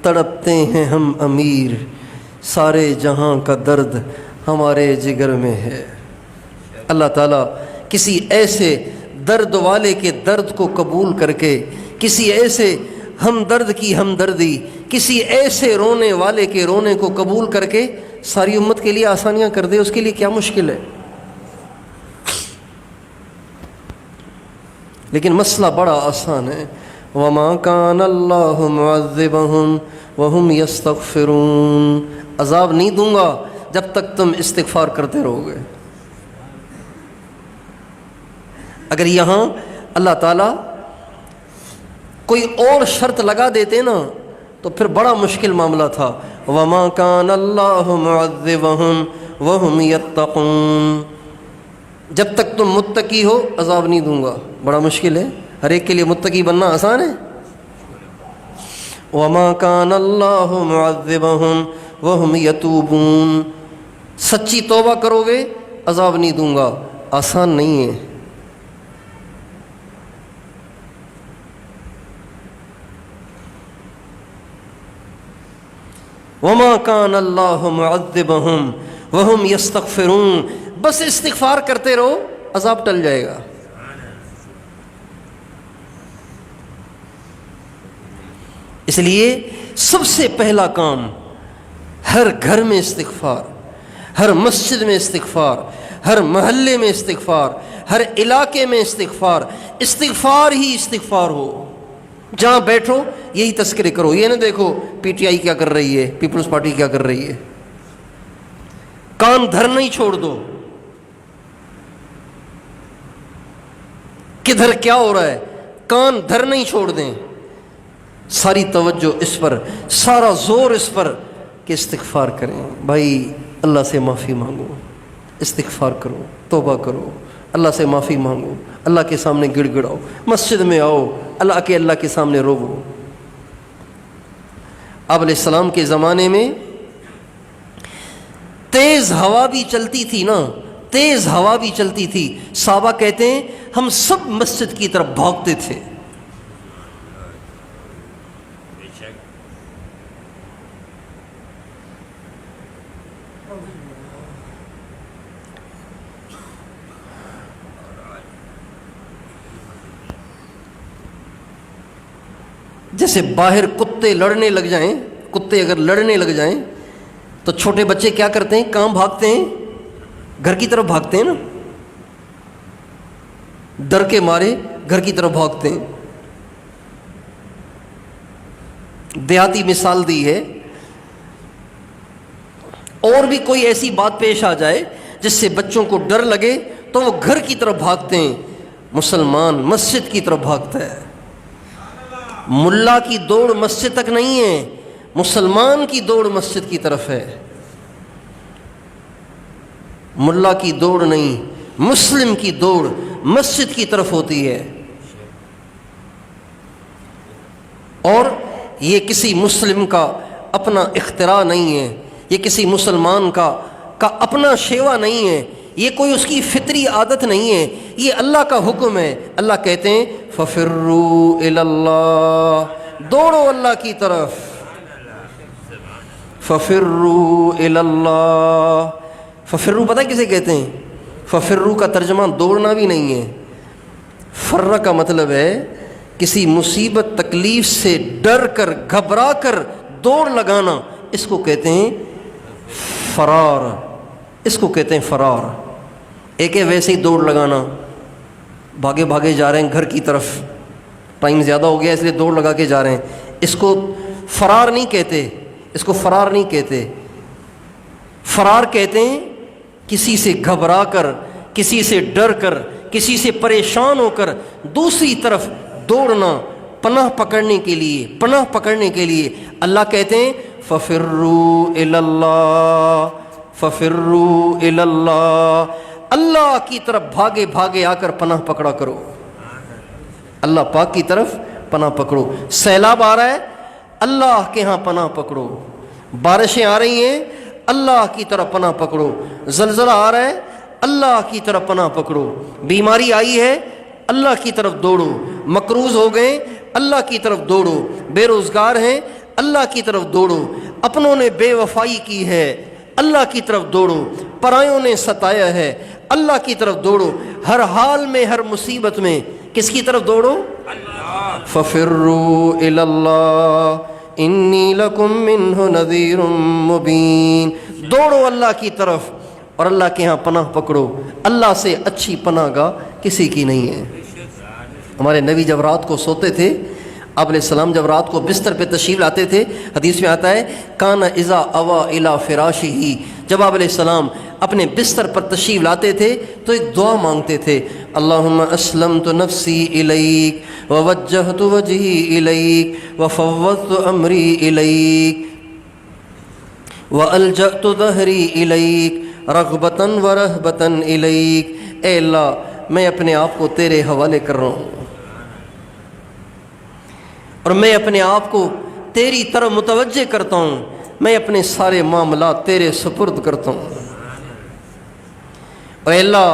تڑپتے ہیں ہم امیر، سارے جہاں کا درد ہمارے جگر میں ہے۔ اللہ تعالیٰ کسی ایسے درد والے کے درد کو قبول کر کے، کسی ایسے ہمدرد کی ہمدردی، کسی ایسے رونے والے کے رونے کو قبول کر کے ساری امت کے لیے آسانیاں کر دے، اس کے لیے کیا مشکل ہے؟ لیکن مسئلہ بڑا آسان ہے۔ وَمَا كَانَ اللَّهُ مُعَذِّبَهُمْ وَهُمْ يَسْتَغْفِرُونَ، عذاب نہیں دوں گا جب تک تم استغفار کرتے رہو گے۔ اگر یہاں اللہ تعالیٰ کوئی اور شرط لگا دیتے نا تو پھر بڑا مشکل معاملہ تھا۔ وَمَا كَانَ اللَّهُ مُعَذِّبَهُمْ وَهُمْ يَتَّقُونَ، جب تک تم متقی ہو عذاب نہیں دوں گا۔ بڑا مشکل ہے، ہر ایک کے لیے متقی بننا آسان ہے؟ وَمَا كَانَ اللَّهُ مُعَذِّبَهُمْ وَهُمْ يَتُوبُونَ، سچی توبہ کرو گے عذاب نہیں دوں گا، آسان نہیں ہے۔ وَمَا كَانَ اللَّهُ مُعَذِّبَهُمْ وَهُمْ يَسْتَغْفِرُونَ، بس استغفار کرتے رہو عذاب ٹل جائے گا۔ اس لیے سب سے پہلا کام ہر گھر میں استغفار، ہر مسجد میں استغفار، ہر محلے میں استغفار، ہر علاقے میں استغفار، استغفار ہی استغفار ہو۔ جہاں بیٹھو یہی تذکرے کرو، یہ نہ دیکھو پی ٹی آئی کیا کر رہی ہے، پیپلز پارٹی کیا کر رہی ہے۔ کان دھرنا ہی چھوڑ دو، کدھر کیا ہو رہا ہے، کان دھرنا ہی چھوڑ دیں۔ ساری توجہ اس پر، سارا زور اس پر کہ استغفار کریں۔ بھائی اللہ سے معافی مانگو، استغفار کرو، توبہ کرو، اللہ سے معافی مانگو، اللہ کے سامنے گڑ گڑاؤ، مسجد میں آؤ، اللہ کے سامنے روو۔ آپ علیہ السلام کے زمانے میں تیز ہوا بھی چلتی تھی نا، تیز ہوا بھی چلتی تھی، صحابہ کہتے ہیں ہم سب مسجد کی طرف بھاگتے تھے۔ جیسے باہر کتے لڑنے لگ جائیں، کتے اگر لڑنے لگ جائیں تو چھوٹے بچے کیا کرتے ہیں؟ کہاں بھاگتے ہیں؟ گھر کی طرف بھاگتے ہیں نا، ڈر کے مارے گھر کی طرف بھاگتے ہیں۔ دیہاتی مثال دی ہے۔ اور بھی کوئی ایسی بات پیش آ جائے جس سے بچوں کو ڈر لگے تو وہ گھر کی طرف بھاگتے ہیں، مسلمان مسجد کی طرف بھاگتا ہے۔ ملا کی دوڑ مسجد تک نہیں ہے، مسلمان کی دوڑ مسجد کی طرف ہے۔ ملا کی دوڑ نہیں، مسلم کی دوڑ مسجد کی طرف ہوتی ہے۔ اور یہ کسی مسلم کا اپنا اختراع نہیں ہے، یہ کسی مسلمان کا اپنا شیوا نہیں ہے، یہ کوئی اس کی فطری عادت نہیں ہے، یہ اللہ کا حکم ہے۔ اللہ کہتے ہیں فَفِرُّوا إِلَى اللَّهِ، دوڑو اللہ کی طرف۔ فَفِرُّوا إِلَى اللَّهِ، فَفِرُّوا پتہ کسے کہتے ہیں؟ فَفِرُّوا کا ترجمہ دوڑنا بھی نہیں ہے، فر کا مطلب ہے کسی مصیبت تکلیف سے ڈر کر گھبرا کر دوڑ لگانا، اس کو کہتے ہیں فرار، اس کو کہتے ہیں فرار۔ ایک ہے ویسے ہی دوڑ لگانا، بھاگے بھاگے جا رہے ہیں گھر کی طرف، ٹائم زیادہ ہو گیا اس لیے دوڑ لگا کے جا رہے ہیں، اس کو فرار نہیں کہتے، اس کو فرار نہیں کہتے۔ فرار کہتے ہیں کسی سے گھبرا کر، کسی سے ڈر کر، کسی سے پریشان ہو کر دوسری طرف دوڑنا، پناہ پکڑنے کے لیے، پناہ پکڑنے کے لیے۔ اللہ کہتے ہیں فَفِرُّوا إِلَى اللَّهِ، فَفِرُّوا إِلَى اللَّهِ، اللہ کی طرف بھاگے بھاگے آ کر پناہ پکڑا کرو، اللہ پاک کی طرف پناہ پکڑو۔ سیلاب آ رہا ہے، اللہ کے ہاں پناہ پکڑو۔ بارشیں آ رہی ہیں، اللہ کی طرف پناہ پکڑو۔ زلزلہ آ رہا ہے، اللہ کی طرف پناہ پکڑو۔ بیماری آئی ہے، اللہ کی طرف دوڑو۔ مقروض ہو گئے، اللہ کی طرف دوڑو۔ بے روزگار ہیں، اللہ کی طرف دوڑو۔ اپنوں نے بے وفائی کی ہے، اللہ کی طرف دوڑو۔ پرایوں نے ستایا ہے، اللہ کی طرف دوڑو۔ ہر حال میں، ہر مصیبت میں کس کی طرف دوڑو؟ فَفِرُّوا إِلَى اللَّهِ إِنِّي لَكُم مِّنْهُ نَذِيرٌ مُّبِينٌ، دوڑو اللہ کی طرف اور اللہ کے ہاں پناہ پکڑو۔ اللہ سے اچھی پناہ گاہ کسی کی نہیں ہے۔ ہمارے نبی جب رات کو سوتے تھے، آپ علیہ السلام جب رات کو بستر پہ تشریف لاتے تھے، حدیث میں آتا ہے کان اذا اوا الی فراشہ، جب آپ علیہ السلام اپنے بستر پر تشریف لاتے تھے تو ایک دعا مانگتے تھے، اللہم اسلمت نفسی الیک ووجہت وجہی الیک وفوضت امری الیک والجأت ظہری الیک رغبتا ورہبتا الیک، اے اللہ میں اپنے آپ کو تیرے حوالے کر رہا ہوں اور میں اپنے آپ کو تیری طرف متوجہ کرتا ہوں، میں اپنے سارے معاملات تیرے سپرد کرتا ہوں، اور اللہ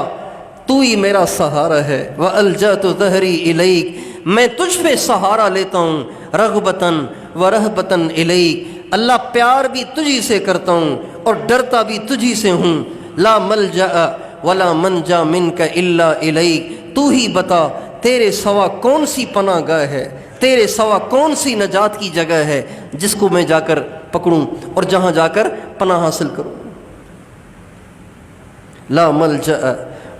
تو ہی میرا سہارا ہے۔ وَأَلْجَأْتُ ظَهْرِي إِلَيْكَ، میں تجھ پہ سہارا لیتا ہوں، رغبتاً ورہبتاً إِلَيْكَ، اللہ پیار بھی تجھی سے کرتا ہوں اور ڈرتا بھی تجھی سے ہوں۔ لا ملجأ ولا منجا منک الا إِلَيْكَ، تو ہی بتا تیرے سوا کون سی پناہ گاہ ہے، تیرے سوا کون سی نجات کی جگہ ہے جس کو میں جا کر پکڑوں اور جہاں جا کر پناہ حاصل کروں۔ لا ملجأ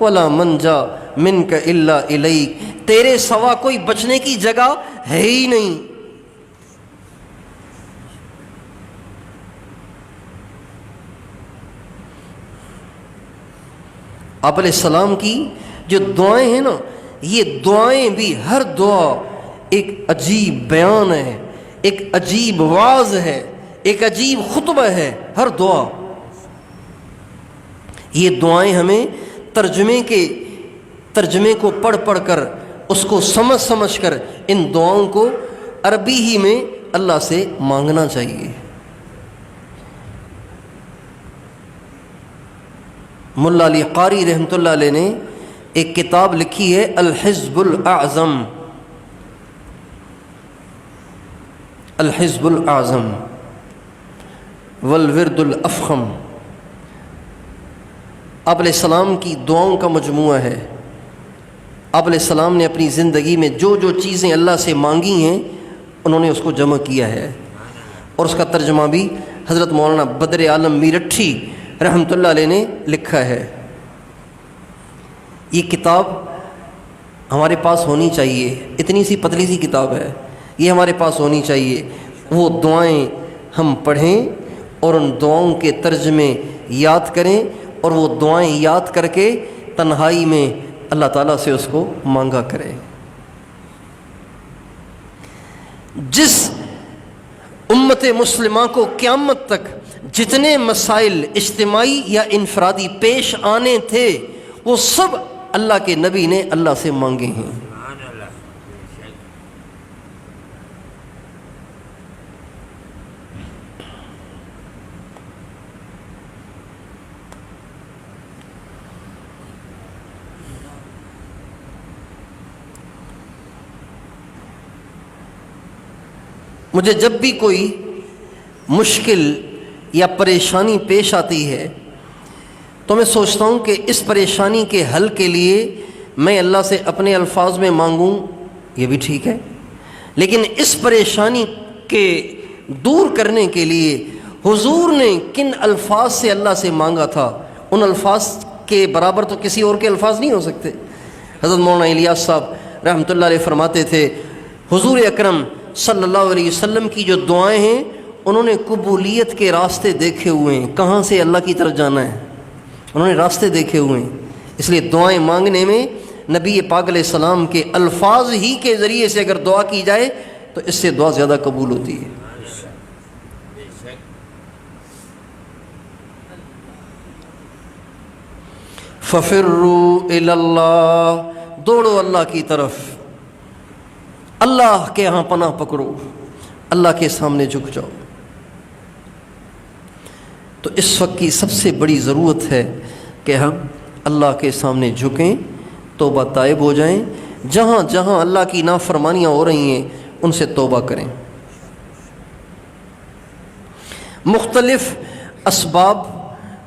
ولا منجا منک الا الیک، تیرے سوا کوئی بچنے کی جگہ ہے ہی نہیں۔ آپ علیہ السلام کی جو دعائیں ہیں نا، یہ دعائیں بھی ہر دعا ایک عجیب بیان ہے، ایک عجیب واعظ ہے، ایک عجیب خطبہ ہے، ہر دعا۔ یہ دعائیں ہمیں ترجمے کو پڑھ پڑھ کر، اس کو سمجھ کر ان دعاؤں کو عربی ہی میں اللہ سے مانگنا چاہیے۔ ملا علی قاری رحمۃ اللہ علیہ نے ایک کتاب لکھی ہے الحزب الاعظم، الحزب الاعظم والورد الافخم، آپ علیہ السلام کی دعاؤں کا مجموعہ ہے۔ آپ علیہ السلام نے اپنی زندگی میں جو جو چیزیں اللہ سے مانگی ہیں انہوں نے اس کو جمع کیا ہے، اور اس کا ترجمہ بھی حضرت مولانا بدر عالم میرٹھی رحمۃ اللہ علیہ نے لکھا ہے۔ یہ کتاب ہمارے پاس ہونی چاہیے، اتنی سی پتلی سی کتاب ہے، یہ ہمارے پاس ہونی چاہیے۔ وہ دعائیں ہم پڑھیں اور ان دعاؤں کے ترجمے یاد کریں اور وہ دعائیں یاد کر کے تنہائی میں اللہ تعالیٰ سے اس کو مانگا کرے۔ جس امت مسلمہ کو قیامت تک جتنے مسائل اجتماعی یا انفرادی پیش آنے تھے وہ سب اللہ کے نبی نے اللہ سے مانگے ہیں۔ مجھے جب بھی کوئی مشکل یا پریشانی پیش آتی ہے تو میں سوچتا ہوں کہ اس پریشانی کے حل کے لیے میں اللہ سے اپنے الفاظ میں مانگوں، یہ بھی ٹھیک ہے، لیکن اس پریشانی کے دور کرنے کے لیے حضور نے کن الفاظ سے اللہ سے مانگا تھا، ان الفاظ کے برابر تو کسی اور کے الفاظ نہیں ہو سکتے۔ حضرت مولانا الیاس صاحب رحمۃ اللہ علیہ فرماتے تھے حضور اکرم صلی اللہ علیہ وسلم کی جو دعائیں ہیں انہوں نے قبولیت کے راستے دیکھے ہوئے ہیں، کہاں سے اللہ کی طرف جانا ہے انہوں نے راستے دیکھے ہوئے ہیں، اس لیے دعائیں مانگنے میں نبی پاک علیہ السلام کے الفاظ ہی کے ذریعے سے اگر دعا کی جائے تو اس سے دعا زیادہ قبول ہوتی ہے۔ فَفِرُّوا إِلَى اللَّهِ، دوڑو اللہ کی طرف، اللہ کے ہاں پناہ پکڑو، اللہ کے سامنے جھک جاؤ۔ تو اس وقت کی سب سے بڑی ضرورت ہے کہ ہم اللہ کے سامنے جھکیں، توبہ طائب ہو جائیں، جہاں جہاں اللہ کی نافرمانیاں ہو رہی ہیں ان سے توبہ کریں۔ مختلف اسباب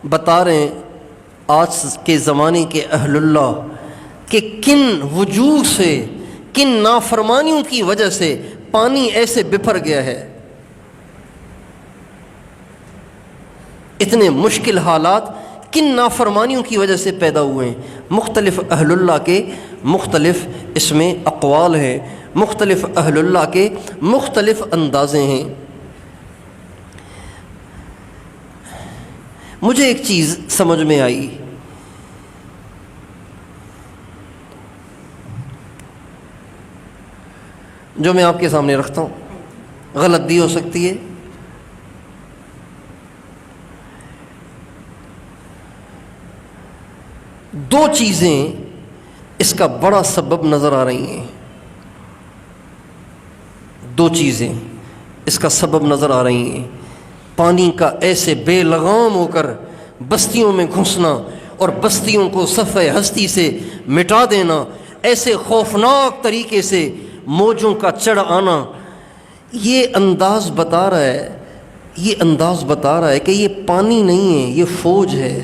بتا رہے ہیں آج کے زمانے کے اہل اللہ کہ کن وجوہ سے، کن نافرمانیوں کی وجہ سے پانی ایسے بپھر گیا ہے، اتنے مشکل حالات کن نافرمانیوں کی وجہ سے پیدا ہوئے ہیں۔ مختلف اہل اللہ کے مختلف اس میں اقوال ہیں، مختلف اہل اللہ کے مختلف اندازے ہیں۔ مجھے ایک چیز سمجھ میں آئی، جو میں آپ کے سامنے رکھتا ہوں، غلط بھی ہو سکتی ہے، دو چیزیں اس کا بڑا سبب نظر آ رہی ہیں، دو چیزیں اس کا سبب نظر آ رہی ہیں۔ پانی کا ایسے بے لگام ہو کر بستیوں میں گھسنا اور بستیوں کو صفحہ ہستی سے مٹا دینا، ایسے خوفناک طریقے سے موجوں کا چڑھ آنا، یہ انداز بتا رہا ہے، یہ انداز بتا رہا ہے کہ یہ پانی نہیں ہے، یہ فوج ہے،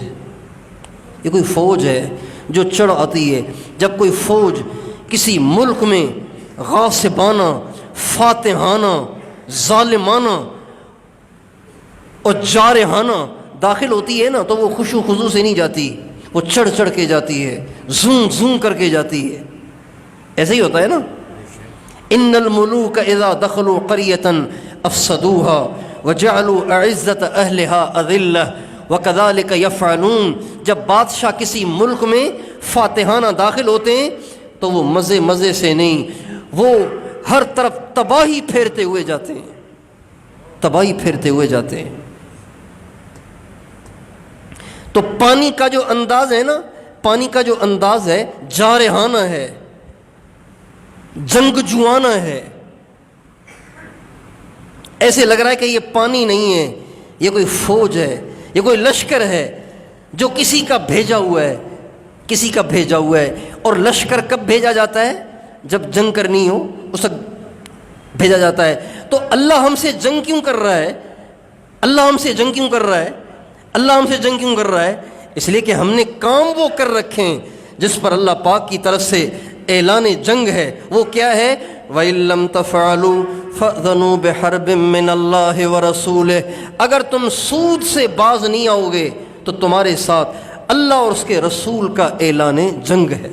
یہ کوئی فوج ہے جو چڑھ آتی ہے۔ جب کوئی فوج کسی ملک میں غاصبانہ، فاتحانہ، ظالمانہ اور جارحانہ داخل ہوتی ہے نا تو وہ خوش و خضوع سے نہیں جاتی، وہ چڑھ چڑھ کے جاتی ہے، زوم زوم کر کے جاتی ہے۔ ایسے ہی ہوتا ہے نا، ان الملوک اذا دخلوا قریۃ افسدوها وجعلوا اعزۃ اہلها اذلہ وکذالک یفعلون۔ جب بادشاہ کسی ملک میں فاتحانہ داخل ہوتے ہیں تو وہ مزے مزے سے نہیں، وہ ہر طرف تباہی پھیرتے ہوئے جاتے ہیں، تباہی پھیرتے ہوئے جاتے ہیں۔ تو پانی کا جو انداز ہے نا، پانی کا جو انداز ہے جارحانہ ہے، جنگجوانہ ہے، ایسے لگ رہا ہے کہ یہ پانی نہیں ہے، یہ کوئی فوج ہے، یہ کوئی لشکر ہے جو کسی کا بھیجا ہوا ہے، کسی کا بھیجا ہوا ہے۔ اور لشکر کب بھیجا جاتا ہے؟ جب جنگ کرنی ہو اس وقت بھیجا جاتا ہے۔ تو اللہ ہم سے جنگ کیوں کر رہا ہے؟ اللہ ہم سے جنگ کیوں کر رہا ہے؟ اللہ ہم سے جنگ کیوں کر رہا ہے؟ اس لیے کہ ہم نے کام وہ کر رکھے ہیں جس پر اللہ پاک کی طرف سے اعلان جنگ ہے۔ وہ کیا ہے؟ وَإِن لَّمْ تَفْعَلُوا فَأْذَنُوا بِحَرْبٍ مِّنَ اللَّهِ وَرَسُولِهِ۔ اگر تم سود سے باز نہیں آؤ گے تو تمہارے ساتھ اللہ اور اس کے رسول کا اعلان جنگ ہے۔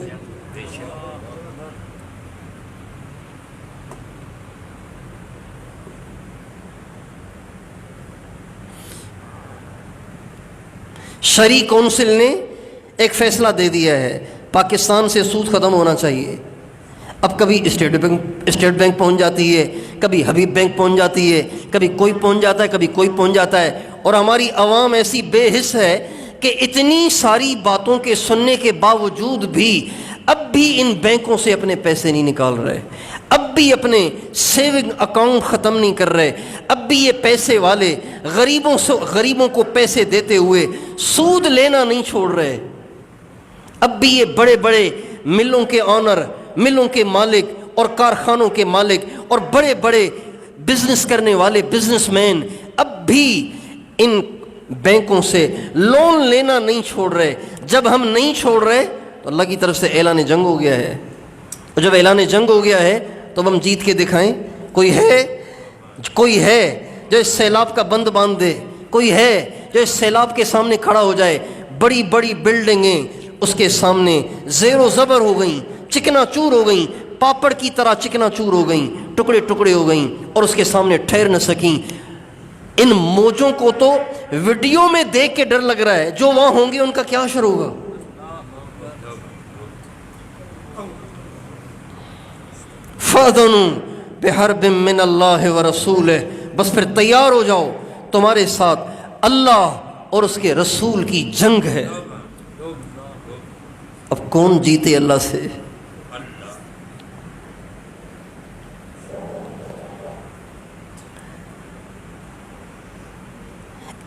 شرعی کونسل نے ایک فیصلہ دے دیا ہے پاکستان سے سود ختم ہونا چاہیے. اب کبھی اسٹیٹ بینک پہنچ جاتی ہے, کبھی حبیب بینک پہنچ جاتی ہے, کبھی کوئی پہنچ جاتا ہے, کبھی کوئی پہنچ جاتا ہے. اور ہماری عوام ایسی بے حس ہے کہ اتنی ساری باتوں کے سننے کے باوجود بھی اب بھی ان بینکوں سے اپنے پیسے نہیں نکال رہے, اب بھی اپنے سیونگ اکاؤنٹ ختم نہیں کر رہے, اب بھی یہ پیسے والے غریبوں کو پیسے دیتے ہوئے سود لینا نہیں چھوڑ رہے. اب بھی یہ بڑے بڑے ملوں کے آنر, ملوں کے مالک اور کارخانوں کے مالک اور بڑے بڑے بزنس کرنے والے بزنس مین اب بھی ان بینکوں سے لون لینا نہیں چھوڑ رہے. جب ہم نہیں چھوڑ رہے تو اللہ کی طرف سے اعلان جنگ ہو گیا ہے, اور جب اعلان جنگ ہو گیا ہے تو ہم جیت کے دکھائیں. کوئی ہے جو اس سیلاب کا بند باندھ دے, کوئی ہے جو اس سیلاب کے سامنے کھڑا ہو جائے. بڑی بڑی بلڈنگیں اس کے سامنے زیر و زبر ہو گئیں, چکنا چور ہو گئیں, پاپڑ کی طرح چکنا چور ہو گئیں, ٹکڑے ٹکڑے ہو گئیں, اور اس کے سامنے ٹھہر نہ سکیں. ان موجوں کو تو ویڈیو میں دیکھ کے ڈر لگ رہا ہے, جو وہاں ہوں گے ان کا کیا حشر ہوگا. فَأْذَنُوا بِحَرْبٍ مِّنَ اللَّهِ وَرَسُولِهِ, بس پھر تیار ہو جاؤ, تمہارے ساتھ اللہ اور اس کے رسول کی جنگ ہے. اب کون جیتے اللہ سے؟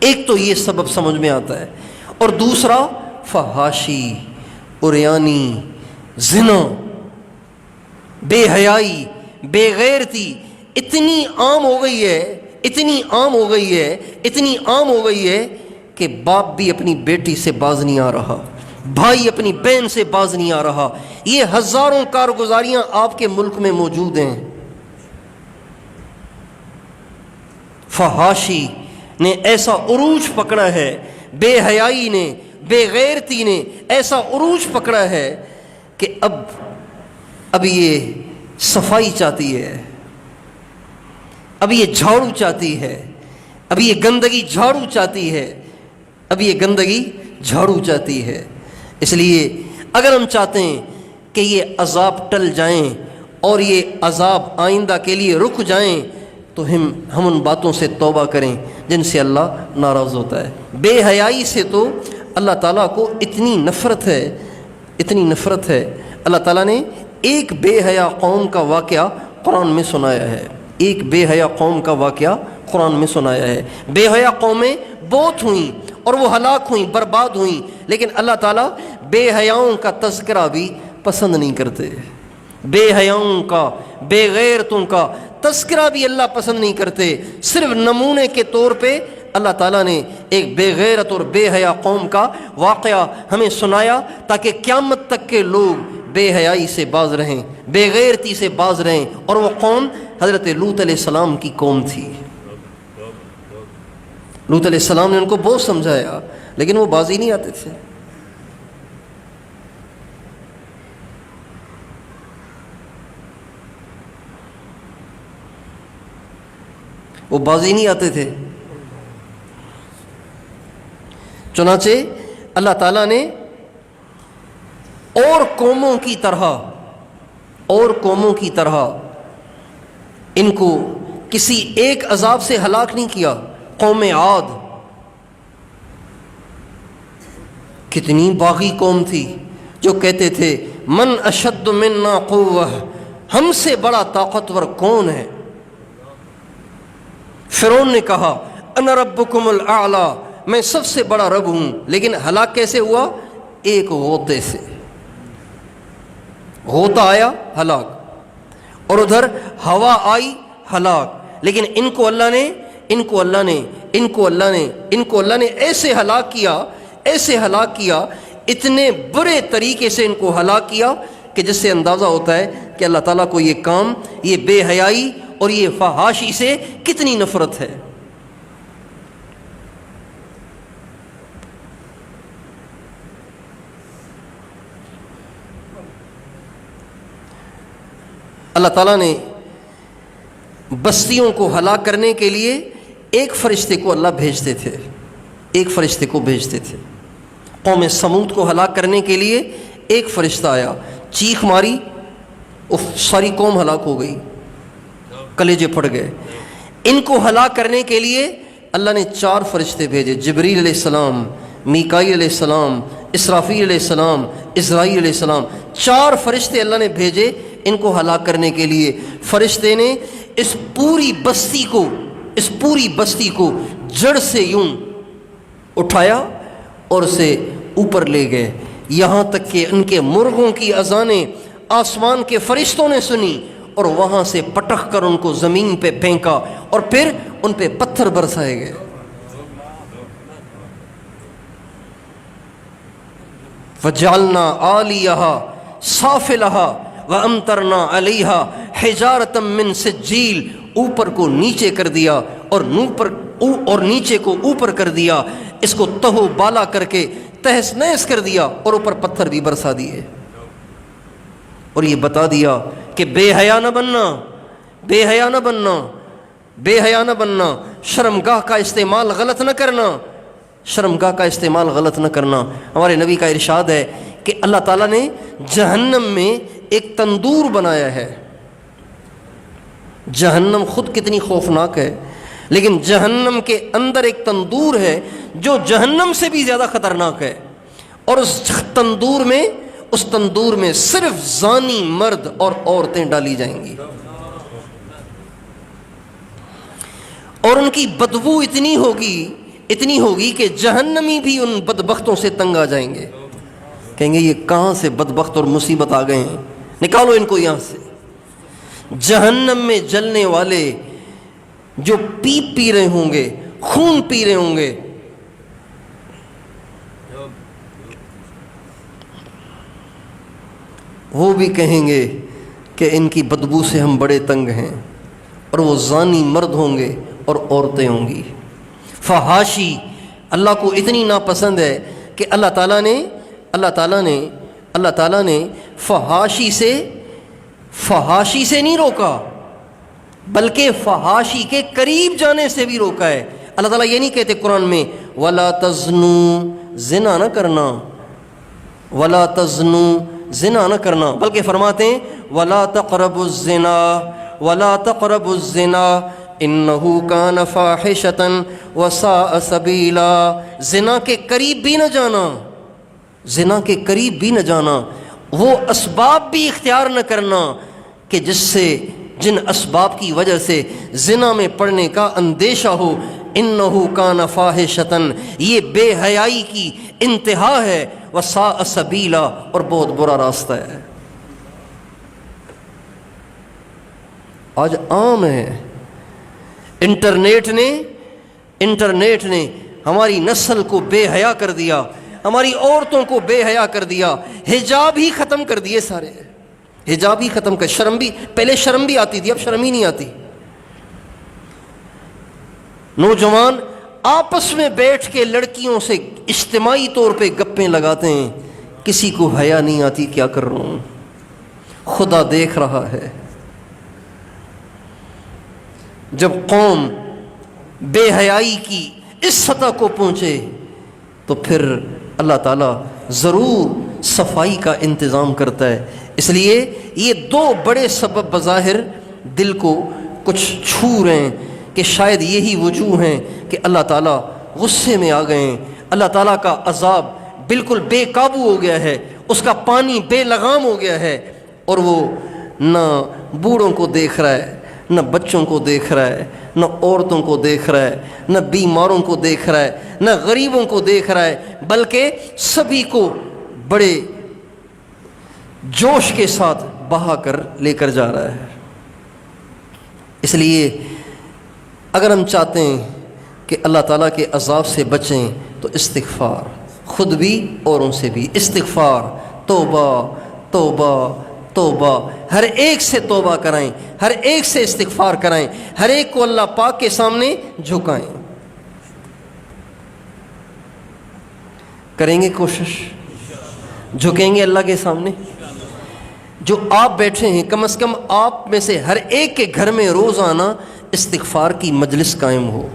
ایک تو یہ سبب سمجھ میں آتا ہے, اور دوسرا فحاشی, عریانی, زنا, بے حیائی, بے غیرتی اتنی عام ہو گئی ہے, اتنی عام ہو گئی ہے, اتنی عام ہو گئی ہے کہ باپ بھی اپنی بیٹی سے باز نہیں آ رہا, بھائی اپنی بہن سے باز نہیں آ رہا. یہ ہزاروں کارگزاریاں آپ کے ملک میں موجود ہیں. فحاشی نے ایسا عروج پکڑا ہے, بے حیائی نے, بے غیرتی نے ایسا عروج پکڑا ہے کہ اب یہ صفائی چاہتی ہے, اب یہ جھاڑو چاہتی ہے, اب یہ گندگی جھاڑو چاہتی ہے, اب یہ گندگی جھاڑو چاہتی ہے. اس لیے اگر ہم چاہتے ہیں کہ یہ عذاب ٹل جائیں اور یہ عذاب آئندہ کے لیے رک جائیں, تو ہم ان باتوں سے توبہ کریں جن سے اللہ ناراض ہوتا ہے. بے حیائی سے تو اللہ تعالیٰ کو اتنی نفرت ہے, اتنی نفرت ہے. اللہ تعالیٰ نے ایک بے حیا قوم کا واقعہ قرآن میں سنایا ہے, ایک بے حیا قوم کا واقعہ قرآن میں سنایا ہے. بے حیا قومیں بہت ہوئیں اور وہ ہلاک ہوئیں, برباد ہوئیں, لیکن اللہ تعالیٰ بے حیاؤں کا تذکرہ بھی پسند نہیں کرتے. بے حیاؤں کا, بے غیرتوں کا تذکرہ بھی اللہ پسند نہیں کرتے. صرف نمونے کے طور پہ اللہ تعالیٰ نے ایک بے غیرت اور بے حیا قوم کا واقعہ ہمیں سنایا تاکہ قیامت تک کے لوگ بے حیائی سے باز رہیں, بے غیرتی سے باز رہیں. اور وہ قوم حضرت لوط علیہ السلام کی قوم تھی. لوط علیہ السلام نے ان کو بہت سمجھایا لیکن وہ باز ہی نہیں آتے تھے. وہ بازی نہیں آتے تھے. چنانچہ اللہ تعالیٰ نے اور قوموں کی طرح ان کو کسی ایک عذاب سے ہلاک نہیں کیا. قوم عاد کتنی باغی قوم تھی جو کہتے تھے من اشد منا قوہ, ہم سے بڑا طاقتور کون ہے. فرعون نے کہا انا ربکم الاعلی, میں سب سے بڑا رب ہوں. لیکن ہلاک کیسے ہوا؟ ایک غوطے سے. غوطہ آیا ہلاک, اور ادھر ہوا آئی ہلاک. لیکن ان کو اللہ نے ایسے ہلاک کیا, اتنے برے طریقے سے ان کو ہلاک کیا کہ جس سے اندازہ ہوتا ہے کہ اللہ تعالیٰ کو یہ کام, یہ بے حیائی اور یہ فحاشی سے کتنی نفرت ہے. اللہ تعالیٰ نے بستیوں کو ہلاک کرنے کے لیے ایک فرشتے کو اللہ بھیجتے تھے, ایک فرشتے کو بھیجتے تھے. قوم سمود کو ہلاک کرنے کے لیے ایک فرشتہ آیا، چیخ ماری، ساری قوم ہلاک ہو گئی، کلیجے پھٹ گئے۔ ان کو ہلاک کرنے کے لیے اللہ نے 4 فرشتے بھیجے، جبریل علیہ السلام، میکائیل علیہ السلام، اسرافیل علیہ السلام، اسرائیل علیہ السلام، 4 فرشتے اللہ نے بھیجے ان کو ہلاک کرنے کے لیے۔ فرشتے نے اس پوری بستی کو جڑ سے یوں اٹھایا اور اسے اوپر لے گئے، یہاں تک کہ ان کے مرغوں کی اذانیں آسمان کے فرشتوں نے سنی اور وہاں سے پٹخ کر ان کو زمین پہ پھینکا اور پھر ان پہ پتھر برسائے گئے۔ وَجَعَلْنَا عَالِيَهَا سَافِلَهَا وَأَمْطَرْنَا عَلَيْهَا حِجَارَةً مِّن سِجِّيلٍ، اوپر کو نیچے کر دیا اور نیچے کو اوپر کر دیا، اس کو تہو بالا کر کے تہس نہس کر دیا اور اوپر پتھر بھی برسا دیے، اور یہ بتا دیا کہ بے حیا نہ بننا، بے حیا نہ بننا، بے حیا نہ بننا، شرمگاہ کا استعمال غلط نہ کرنا، شرمگاہ کا استعمال غلط نہ کرنا۔ ہمارے نبی کا ارشاد ہے کہ اللہ تعالیٰ نے جہنم میں ایک تندور بنایا ہے۔ جہنم خود کتنی خوفناک ہے، لیکن جہنم کے اندر ایک تندور ہے جو جہنم سے بھی زیادہ خطرناک ہے، اور اس تندور میں صرف زانی مرد اور عورتیں ڈالی جائیں گی، اور ان کی بدبو اتنی ہوگی کہ جہنمی بھی ان بدبختوں سے تنگ آ جائیں گے، کہیں گے یہ کہاں سے بدبخت اور مصیبت آ گئے ہیں، نکالو ان کو یہاں سے۔ جہنم میں جلنے والے جو پیپ پی رہے ہوں گے، خون پی رہے ہوں گے، وہ بھی کہیں گے کہ ان کی بدبو سے ہم بڑے تنگ ہیں، اور وہ زانی مرد ہوں گے اور عورتیں ہوں گی۔ فحاشی اللہ کو اتنی ناپسند ہے کہ اللہ تعالیٰ نے فحاشی سے نہیں روکا، بلکہ فحاشی کے قریب جانے سے بھی روکا ہے۔ اللہ تعالیٰ یہ نہیں کہتے قرآن میں وَلَا تَزْنُوا، زنا نہ کرنا، وَلَا تَزْنُوا، زنا نہ کرنا، بلکہ فرماتے ہیں وَلَا تَقْرَبُوا الزِّنَا، وَلَا تَقْرَبُوا الزِّنَا إِنَّهُ كَانَ فَاحِشَةً وَسَاءَ سَبِيلًا، زنا کے قریب بھی نہ جانا، زنا کے قریب بھی نہ جانا، وہ اسباب بھی اختیار نہ کرنا کہ جن اسباب کی وجہ سے زنا میں پڑنے کا اندیشہ ہو۔ إِنَّهُ كَانَ فَاحِشَةً، یہ بے حیائی کی انتہا ہے، وَسَاءَ سَبِيلًا، اور بہت برا راستہ ہے۔ آج عام ہے، انٹرنیٹ نے ہماری نسل کو بے حیا کر دیا، ہماری عورتوں کو بے حیا کر دیا، حجاب ہی ختم کر دیے سارے، حجاب ہی ختم کر، پہلے شرم بھی آتی تھی، اب شرم ہی نہیں آتی۔ نوجوان آپس میں بیٹھ کے لڑکیوں سے اجتماعی طور پہ گپیں لگاتے ہیں، کسی کو حیا نہیں آتی کیا کر رہا ہوں، خدا دیکھ رہا ہے۔ جب قوم بے حیائی کی اس سطح کو پہنچے تو پھر اللہ تعالیٰ ضرور صفائی کا انتظام کرتا ہے۔ اس لیے یہ 2 بڑے سبب بظاہر دل کو کچھ چھو رہے ہیں کہ شاید یہی وجوہ ہیں کہ اللہ تعالیٰ غصے میں آ گئے ہیں، اللہ تعالیٰ کا عذاب بالکل بے قابو ہو گیا ہے، اس کا پانی بے لگام ہو گیا ہے، اور وہ نہ بوڑھوں کو دیکھ رہا ہے، نہ بچوں کو دیکھ رہا ہے، نہ عورتوں کو دیکھ رہا ہے، نہ بیماروں کو دیکھ رہا ہے، نہ غریبوں کو دیکھ رہا ہے، بلکہ سبھی کو بڑے جوش کے ساتھ بہا کر لے کر جا رہا ہے۔ اس لیے اگر ہم چاہتے ہیں کہ اللہ تعالیٰ کے عذاب سے بچیں تو استغفار، خود بھی اوروں سے بھی استغفار، توبہ توبہ توبہ، ہر ایک سے توبہ کرائیں، ہر ایک سے استغفار کرائیں، ہر ایک کو اللہ پاک کے سامنے جھکائیں۔ کریں گے کوشش، جھکیں گے اللہ کے سامنے؟ جو آپ بیٹھے ہیں کم از کم آپ میں سے ہر ایک کے گھر میں روزانہ استغفار کی مجلس قائم ہو،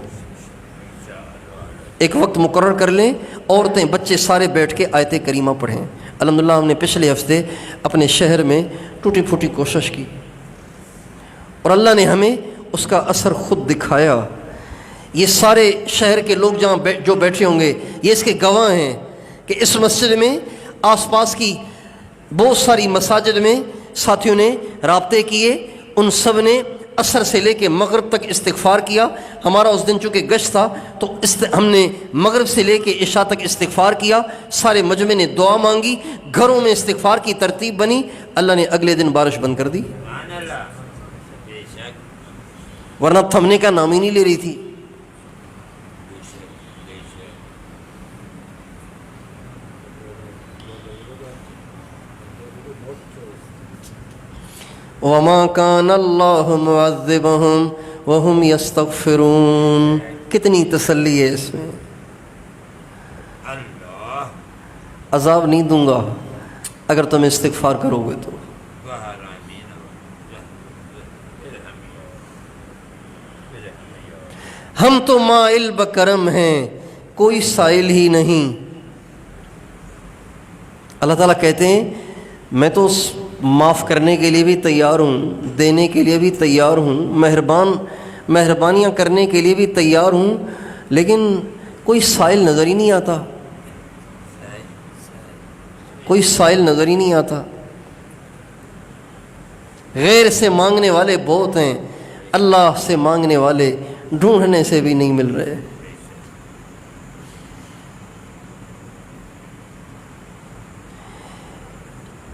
ایک وقت مقرر کر لیں، عورتیں بچے سارے بیٹھ کے آیت کریمہ پڑھیں۔ الحمدللہ ہم نے پچھلے ہفتے اپنے شہر میں ٹوٹی پھوٹی کوشش کی اور اللہ نے ہمیں اس کا اثر خود دکھایا۔ یہ سارے شہر کے لوگ جہاں جو بیٹھے ہوں گے یہ اس کے گواہ ہیں کہ اس مسجد میں، آس پاس کی بہت ساری مساجد میں ساتھیوں نے رابطے کیے، ان سب نے عصر سے لے کے مغرب تک استغفار کیا۔ ہمارا اس دن چونکہ گشت تھا تو ہم نے مغرب سے لے کے عشاء تک استغفار کیا، سارے مجمع نے دعا مانگی، گھروں میں استغفار کی ترتیب بنی، اللہ نے اگلے دن بارش بند کر دی، ورنہ تھمنے کا نام ہی نہیں لے رہی تھی۔ وَمَا كَانَ اللَّهُ مُعَذِّبَهُمْ وَهُمْ يَسْتَغْفِرُونَ، کتنی تسلی ہے اس میں۔ عذاب نہیں دوں گا اگر تم استغفار کرو گے تو۔ ہم تو مائل بکرم ہیں، کوئی سائل ہی نہیں۔ اللہ تعالیٰ کہتے ہیں میں تو معاف کرنے کے لیے بھی تیار ہوں، دینے کے لیے بھی تیار ہوں، مہربانیاں کرنے کے لیے بھی تیار ہوں، لیکن کوئی سائل نظر ہی نہیں آتا، کوئی سائل نظر ہی نہیں آتا۔ غیر سے مانگنے والے بہت ہیں، اللہ سے مانگنے والے ڈھونڈنے سے بھی نہیں مل رہے۔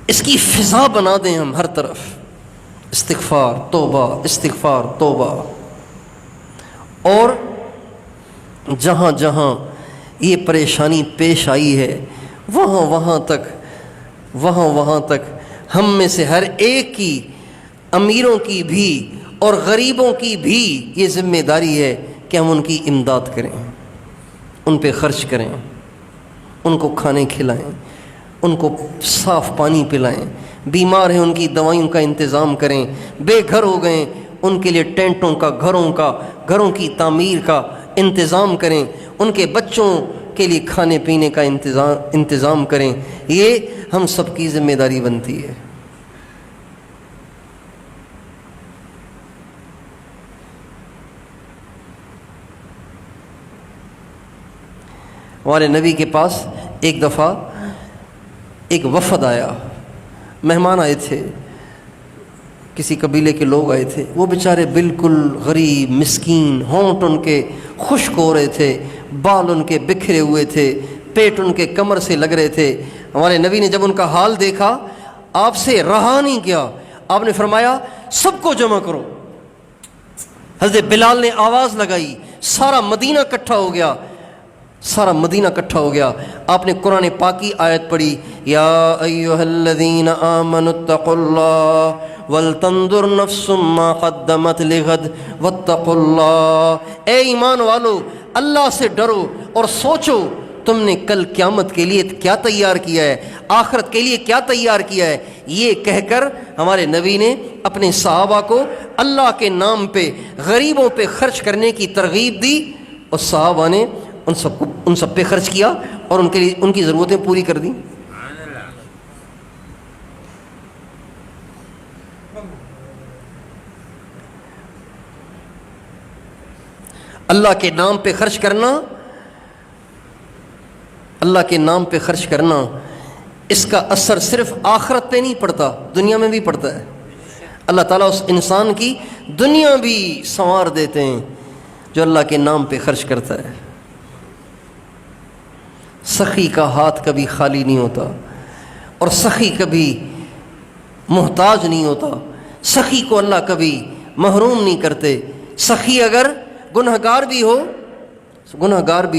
اس کی فضا بنا دیں ہم ہر طرف، استغفار توبہ استغفار توبہ، اور جہاں جہاں یہ پریشانی پیش آئی ہے وہاں تک ہم میں سے ہر ایک کی، امیروں کی بھی اور غریبوں کی بھی یہ ذمہ داری ہے کہ ہم ان کی امداد کریں، ان پہ خرچ کریں، ان کو کھانے کھلائیں، ان کو صاف پانی پلائیں، بیمار ہیں ان کی دوائیوں کا انتظام کریں، بے گھر ہو گئے ان کے لیے ٹینٹوں کا، گھروں کی تعمیر کا انتظام کریں، ان کے بچوں کے لیے کھانے پینے کا انتظام کریں۔ یہ ہم سب کی ذمہ داری بنتی ہے۔ ہمارے نبی کے پاس ایک دفعہ ایک وفد آیا، مہمان آئے تھے، کسی قبیلے کے لوگ آئے تھے، وہ بیچارے بالکل غریب مسکین، ہونٹ ان کے خشک ہو رہے تھے، بال ان کے بکھرے ہوئے تھے، پیٹ ان کے کمر سے لگ رہے تھے۔ ہمارے نبی نے جب ان کا حال دیکھا آپ سے رہا نہیں کیا، آپ نے فرمایا سب کو جمع کرو۔ حضرت بلال نے آواز لگائی، سارا مدینہ اکٹھا ہو گیا، آپ نے قرآن پاک کی آیت پڑھی، یا ایھا الذین آمنوا اتقوا اللہ ولتنظر نفس ما قدمت لغد واتقوا اللہ۔ اے ایمان والو، اللہ سے ڈرو اور سوچو تم نے کل قیامت کے لیے کیا تیار کیا ہے، آخرت کے لیے کیا تیار کیا ہے۔ یہ کہہ کر ہمارے نبی نے اپنے صحابہ کو اللہ کے نام پہ غریبوں پہ خرچ کرنے کی ترغیب دی، اور صحابہ نے ان سب پہ خرچ کیا اور ان کے لیے ان کی ضرورتیں پوری کر دیں۔ اللہ کے نام پہ خرچ کرنا، اس کا اثر صرف آخرت پہ نہیں پڑتا، دنیا میں بھی پڑتا ہے۔ اللہ تعالیٰ اس انسان کی دنیا بھی سنوار دیتے ہیں جو اللہ کے نام پہ خرچ کرتا ہے۔ سخی کا ہاتھ کبھی خالی نہیں ہوتا، اور سخی کبھی محتاج نہیں ہوتا، سخی کو اللہ کبھی محروم نہیں کرتے۔ سخی اگر گنہگار بھی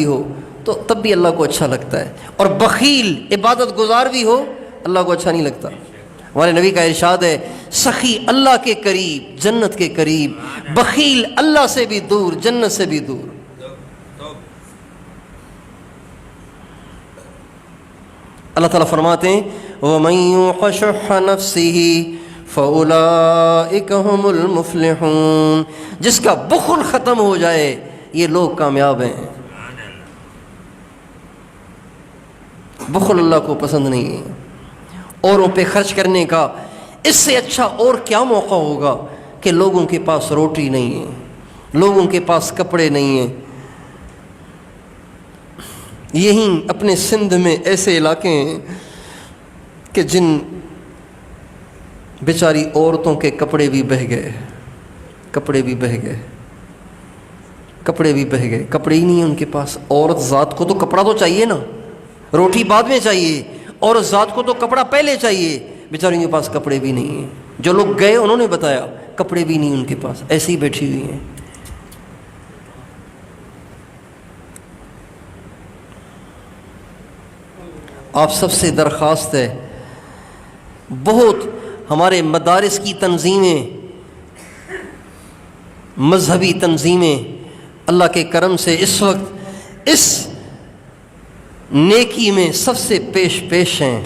ہو تو تب بھی اللہ کو اچھا لگتا ہے، اور بخیل عبادت گزار بھی ہو اللہ کو اچھا نہیں لگتا۔ ہمارے نبی کا ارشاد ہے، سخی اللہ کے قریب جنت کے قریب، بخیل اللہ سے بھی دور جنت سے بھی دور۔ اللہ تعالیٰ فرماتے ہیں وَمَن يُوقَ شُحَّ نَفْسِهِ فَأُولَٰئِكَ هُمُ الْمُفْلِحُونَ، جس کا بخل ختم ہو جائے یہ لوگ کامیاب ہیں۔ بخل اللہ کو پسند نہیں ہے۔ اوروں پہ خرچ کرنے کا اس سے اچھا اور کیا موقع ہوگا کہ لوگوں کے پاس روٹی نہیں ہے، لوگوں کے پاس کپڑے نہیں ہیں۔ یہیں اپنے سندھ میں ایسے علاقے ہیں کہ جن بیچاری عورتوں کے کپڑے بھی بہہ گئے، کپڑے بھی بہہ گئے، کپڑے بھی بہہ گئے، کپڑے ہی نہیں ہیں ان کے پاس۔ عورت ذات کو تو کپڑا تو چاہیے نا، روٹی بعد میں چاہیے، عورت ذات کو تو کپڑا پہلے چاہیے، بیچاریوں کے پاس کپڑے بھی نہیں ہیں۔ جو لوگ گئے انہوں نے بتایا کپڑے بھی نہیں ان کے پاس، ایسے ہی بیٹھی ہوئی ہیں۔ آپ سب سے درخواست ہے، بہت ہمارے مدارس کی تنظیمیں، مذہبی تنظیمیں اللہ کے کرم سے اس وقت اس نیکی میں سب سے پیش ہیں۔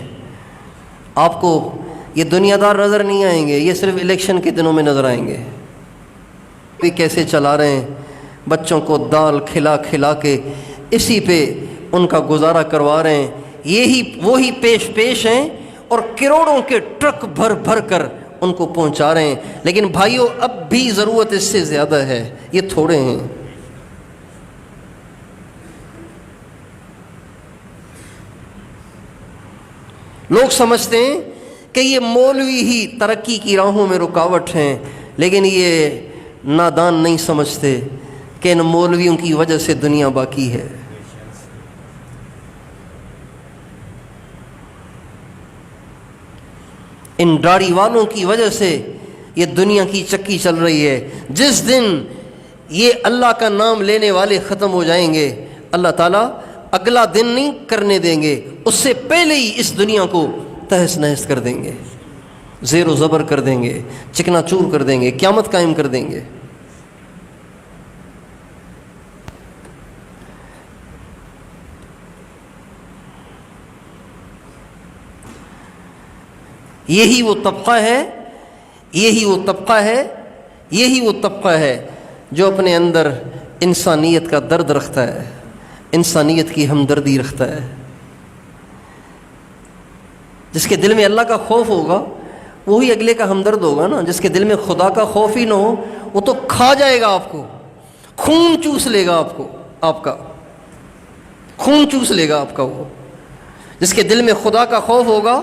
آپ کو یہ دنیا دار نظر نہیں آئیں گے، یہ صرف الیکشن کے دنوں میں نظر آئیں گے۔ بھی کیسے چلا رہے ہیں، بچوں کو دال کھلا کھلا کے اسی پہ ان کا گزارا کروا رہے ہیں، یہی وہی پیش ہیں، اور کروڑوں کے ٹرک بھر بھر کر ان کو پہنچا رہے ہیں۔ لیکن بھائیو اب بھی ضرورت اس سے زیادہ ہے، یہ تھوڑے ہیں۔ لوگ سمجھتے ہیں کہ یہ مولوی ہی ترقی کی راہوں میں رکاوٹ ہیں، لیکن یہ نادان نہیں سمجھتے کہ ان مولویوں کی وجہ سے دنیا باقی ہے۔ ان داڑھی والوں کی وجہ سے یہ دنیا کی چکی چل رہی ہے۔ جس دن یہ اللہ کا نام لینے والے ختم ہو جائیں گے، اللہ تعالیٰ اگلا دن نہیں کرنے دیں گے، اس سے پہلے ہی اس دنیا کو تہس نہس کر دیں گے، زیر و زبر کر دیں گے، چکنا چور کر دیں گے، قیامت قائم کر دیں گے۔ یہی وہ طبقہ ہے، یہی وہ طبقہ ہے، یہی وہ طبقہ ہے جو اپنے اندر انسانیت کا درد رکھتا ہے، انسانیت کی ہمدردی رکھتا ہے۔ جس کے دل میں اللہ کا خوف ہوگا وہی اگلے کا ہمدرد ہوگا نا۔ جس کے دل میں خدا کا خوف ہی نہ ہو وہ تو کھا جائے گا آپ کو، خون چوس لے گا آپ کو، آپ کا خون چوس لے گا آپ کا۔ وہ جس کے دل میں خدا کا خوف ہوگا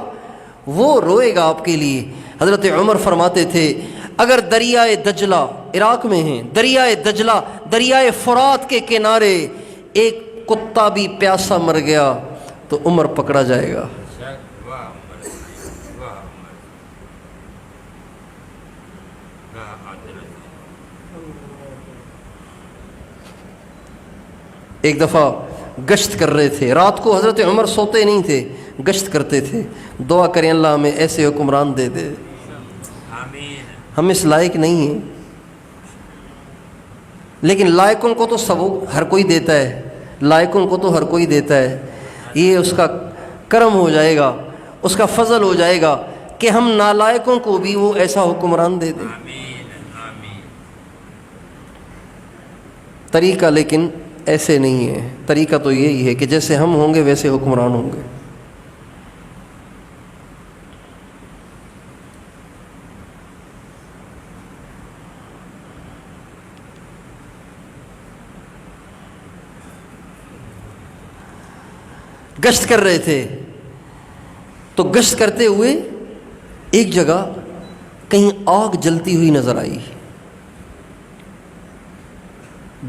وہ روئے گا آپ کے لیے۔ حضرت عمر فرماتے تھے اگر دریائے دجلہ، عراق میں ہیں، دریائے دجلہ، دریائے فرات کے کنارے ایک کتا بھی پیاسا مر گیا تو عمر پکڑا جائے گا۔ ایک دفعہ گشت کر رہے تھے، رات کو حضرت عمر سوتے نہیں تھے، گشت کرتے تھے، دعا کریں اللہ ہمیں ایسے حکمران دے دے۔ ہم اس لائق نہیں ہیں، لیکن لائقوں کو تو سب ہر کوئی دیتا ہے، لائقوں کو تو ہر کوئی دیتا ہے۔ یہ اس کا کرم ہو جائے گا، اس کا فضل ہو جائے گا کہ ہم نالائقوں کو بھی وہ ایسا حکمران دے دے۔ طریقہ لیکن ایسے نہیں ہے، طریقہ تو یہی ہے کہ جیسے ہم ہوں گے ویسے حکمران ہوں گے۔ گشت کر رہے تھے تو گشت کرتے ہوئے ایک جگہ کہیں آگ جلتی ہوئی نظر آئی،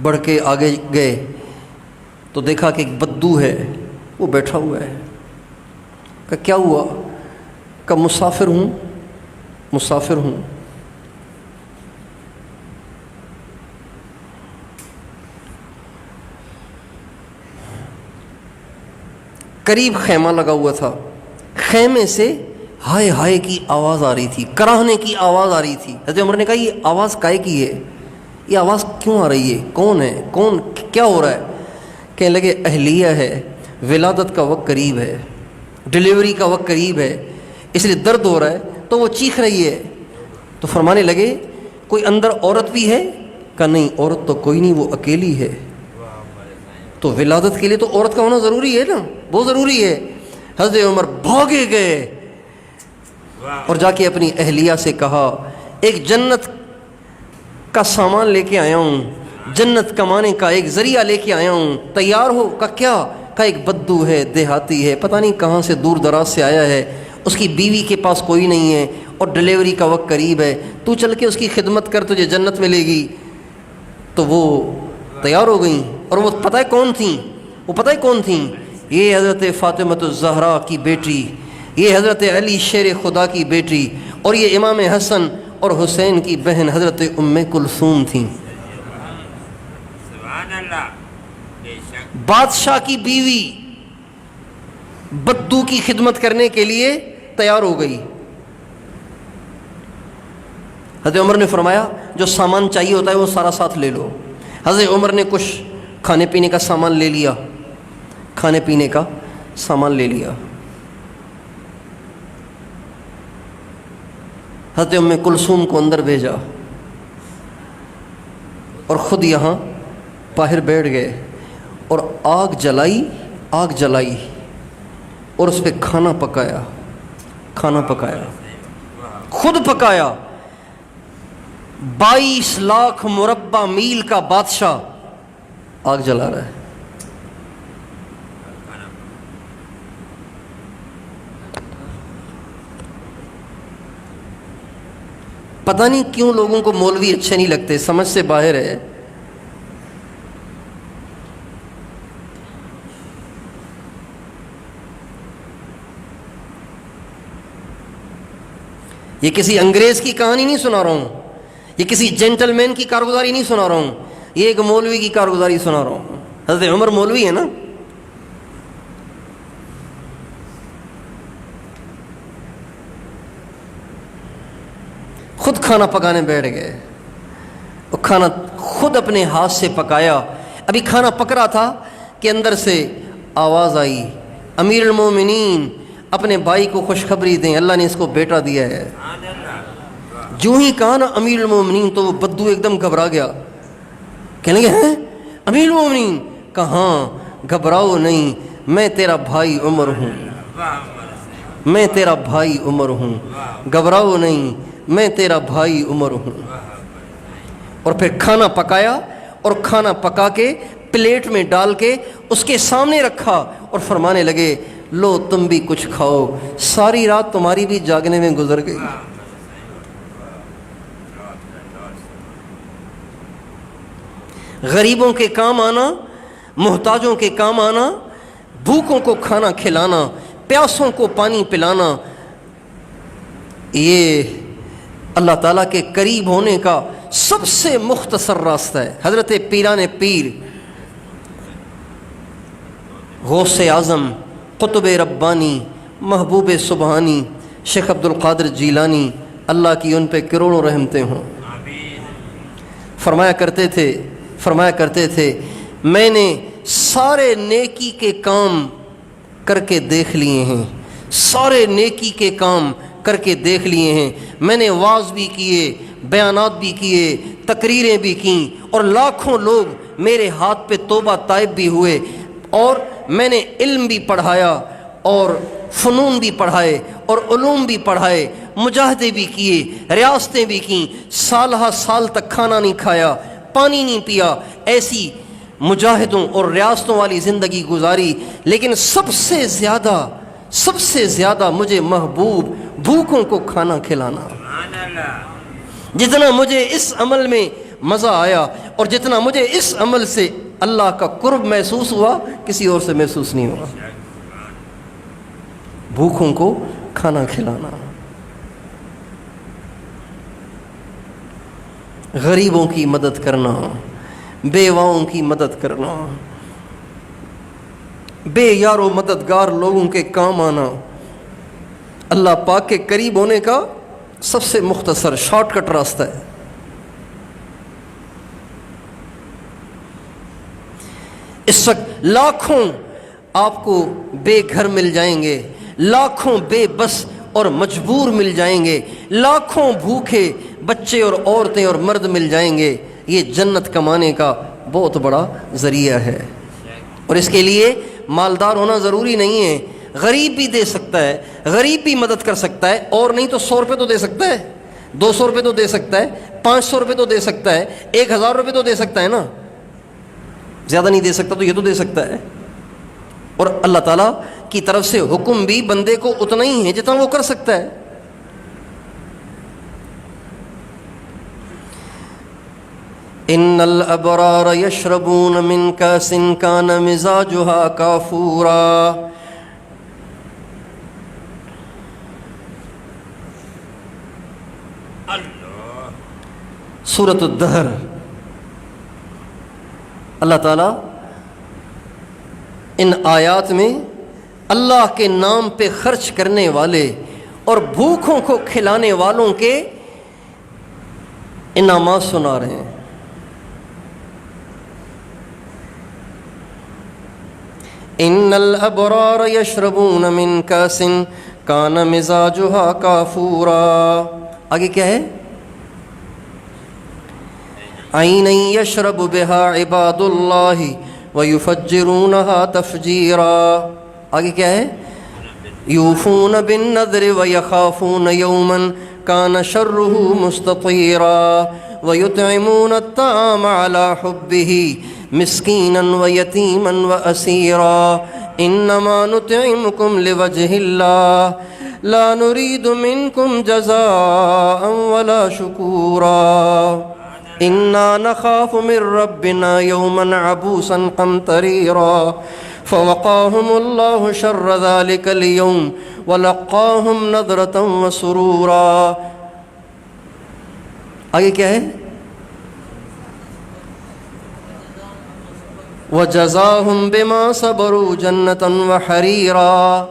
بڑھ کے آگے گئے تو دیکھا کہ ایک بدو ہے وہ بیٹھا ہوا ہے۔ کہ کیا ہوا؟ کہ مسافر ہوں، مسافر ہوں۔ قریب خیمہ لگا ہوا تھا، خیمے سے ہائے ہائے کی آواز آ رہی تھی، کراہنے کی آواز آ رہی تھی۔ حضرت عمر نے کہا یہ آواز کائے کی ہے، یہ آواز کیوں آ رہی ہے، کون ہے، کون، کیا ہو رہا ہے؟ کہنے لگے اہلیہ ہے، ولادت کا وقت قریب ہے، ڈیلیوری کا وقت قریب ہے، اس لیے درد ہو رہا ہے تو وہ چیخ رہی ہے۔ تو فرمانے لگے کوئی اندر عورت بھی ہے؟ کہا نہیں عورت تو کوئی نہیں، وہ اکیلی ہے۔ تو ولادت کے لیے تو عورت کا ہونا ضروری ہے نا، بہت ضروری ہے۔ حضرت عمر بھاگے گئے اور جا کے اپنی اہلیہ سے کہا ایک جنت کا سامان لے کے آیا ہوں، جنت کمانے کا ایک ذریعہ لے کے آیا ہوں، تیار ہو؟ کا کیا؟ کا ایک بدو ہے، دیہاتی ہے، پتہ نہیں کہاں سے دور دراز سے آیا ہے، اس کی بیوی کے پاس کوئی نہیں ہے اور ڈلیوری کا وقت قریب ہے، تو چل کے اس کی خدمت کر، تجھے جنت ملے گی۔ تو وہ تیار ہو گئیں، اور وہ پتہ ہے کون تھیں؟ وہ پتہ ہے کون تھیں؟ یہ حضرت فاطمۃ الزہرا کی بیٹی، یہ حضرت علی شیر خدا کی بیٹی، اور یہ امام حسن اور حسین کی بہن حضرت ام کلثوم تھیں۔ سبحان اللہ، بے شک بادشاہ کی بیوی بدو کی خدمت کرنے کے لیے تیار ہو گئی۔ حضرت عمر نے فرمایا جو سامان چاہیے ہوتا ہے وہ سارا ساتھ لے لو۔ حضرت عمر نے کچھ کھانے پینے کا سامان لے لیا، کھانے پینے کا سامان لے لیا۔ حضرت ام کلثوم کو اندر بھیجا اور خود یہاں باہر بیٹھ گئے اور آگ جلائی اور اس پہ کھانا پکایا، خود پکایا۔ 22 لاکھ مربع میل کا بادشاہ آگ جلا رہا ہے۔ پتہ نہیں کیوں لوگوں کو مولوی اچھے نہیں لگتے، سمجھ سے باہر ہے۔ یہ کسی انگریز کی کہانی نہیں سنا رہا ہوں، یہ کسی جینٹل مین کی کارگزاری نہیں سنا رہا ہوں، یہ ایک مولوی کی کارگزاری سنا رہا ہوں۔ حضرت عمر مولوی ہے نا، خود کھانا پکانے بیٹھ گئے، وہ کھانا خود اپنے ہاتھ سے پکایا۔ ابھی کھانا پک رہا تھا کہ اندر سے آواز آئی، امیر المومنین اپنے بھائی کو خوشخبری دیں، اللہ نے اس کو بیٹا دیا ہے۔ جو ہی کہا نا امیر المومنین تو وہ بدو ایک دم گھبرا گیا، کہنے لگے ہیں امیر المومنین؟ کہاں، گھبراؤ نہیں، میں تیرا بھائی عمر ہوں، میں تیرا بھائی عمر ہوں، گھبراؤ نہیں، میں تیرا بھائی عمر ہوں۔ اور پھر کھانا پکایا اور کھانا پکا کے پلیٹ میں ڈال کے اس کے سامنے رکھا اور فرمانے لگے لو تم بھی کچھ کھاؤ، ساری رات تمہاری بھی جاگنے میں گزر گئی۔ غریبوں کے کام آنا، محتاجوں کے کام آنا، بھوکوں کو کھانا کھلانا، پیاسوں کو پانی پلانا، یہ اللہ تعالیٰ کے قریب ہونے کا سب سے مختصر راستہ ہے۔ حضرت پیران پیر، غوث اعظم، قطب ربانی، محبوب سبحانی، شیخ عبد القادر جیلانی، اللہ کی ان پہ کروڑوں رحمتیں ہوں، فرمایا کرتے تھے میں نے سارے نیکی کے کام کر کے دیکھ لیے ہیں، سارے نیکی کے کام کر کے دیکھ لیے ہیں، میں نے واعظ بھی کیے، بیانات بھی کیے، تقریریں بھی کیں، اور لاکھوں لوگ میرے ہاتھ پہ توبہ طائب بھی ہوئے، اور میں نے علم بھی پڑھایا اور فنون بھی پڑھائے اور علوم بھی پڑھائے، مجاہدے بھی کیے، ریاستیں بھی کیں، سالہ سال تک کھانا نہیں کھایا، پانی نہیں پیا، ایسی مجاہدوں اور ریاستوں والی زندگی گزاری، لیکن سب سے زیادہ مجھے محبوب بھوکوں کو کھانا کھلانا۔ جتنا مجھے اس عمل میں مزہ آیا اور جتنا مجھے اس عمل سے اللہ کا قرب محسوس ہوا، کسی اور سے محسوس نہیں ہوا۔ بھوکوں کو کھانا کھلانا، غریبوں کی مدد کرنا، بیواؤں کی مدد کرنا، بے یار و مددگار لوگوں کے کام آنا، اللہ پاک کے قریب ہونے کا سب سے مختصر شارٹ کٹ راستہ ہے۔ اس وقت لاکھوں آپ کو بے گھر مل جائیں گے، لاکھوں بے بس اور مجبور مل جائیں گے، لاکھوں بھوکے بچے اور عورتیں اور مرد مل جائیں گے۔ یہ جنت کمانے کا بہت بڑا ذریعہ ہے، اور اس کے لیے مالدار ہونا ضروری نہیں ہے، غریب بھی دے سکتا ہے، غریب بھی مدد کر سکتا ہے، اور نہیں تو 100 روپے تو دے سکتا ہے، 200 روپے تو دے سکتا ہے، 500 روپے تو دے سکتا ہے، 1000 روپے تو دے سکتا ہے نا، زیادہ نہیں دے سکتا تو یہ تو دے سکتا ہے۔ اور اللہ تعالیٰ کی طرف سے حکم بھی بندے کو اتنا ہی ہے جتنا وہ کر سکتا ہے۔ ان الابرار یشربون من کاس کان مزاجها کافورا۔ اللہ سورۃ الدہر۔ اللہ تعالیٰ ان آیات میں اللہ کے نام پہ خرچ کرنے والے اور بھوکھوں کو کھلانے والوں کے انعامات سنا رہے ہیں۔ ان الابرار یشربون من کاس کان مزاجها کافورا۔ آگے کیا ہے؟ عینا یشرب بها عباد اللہ ویفجرونها تفجیرا۔ آگے کیا ہے؟ یوفون بالنذر ویخافون یوما کان شرہ مستطیرا ویطعمون الطعام علی حبہ مسکینا ویتیما واسیرا انما نطعمکم لوجہ اللہ لا نرید منکم جزاء ولا شکورا انا نخاف من ربنا یوما عبوسا قمطریرا فوقاهم اللہ شر ذلک اليوم ولقاهم نضرة وسرورا۔ آگے کیا ہے؟ وجزاهم بما صبروا جنة وحريرا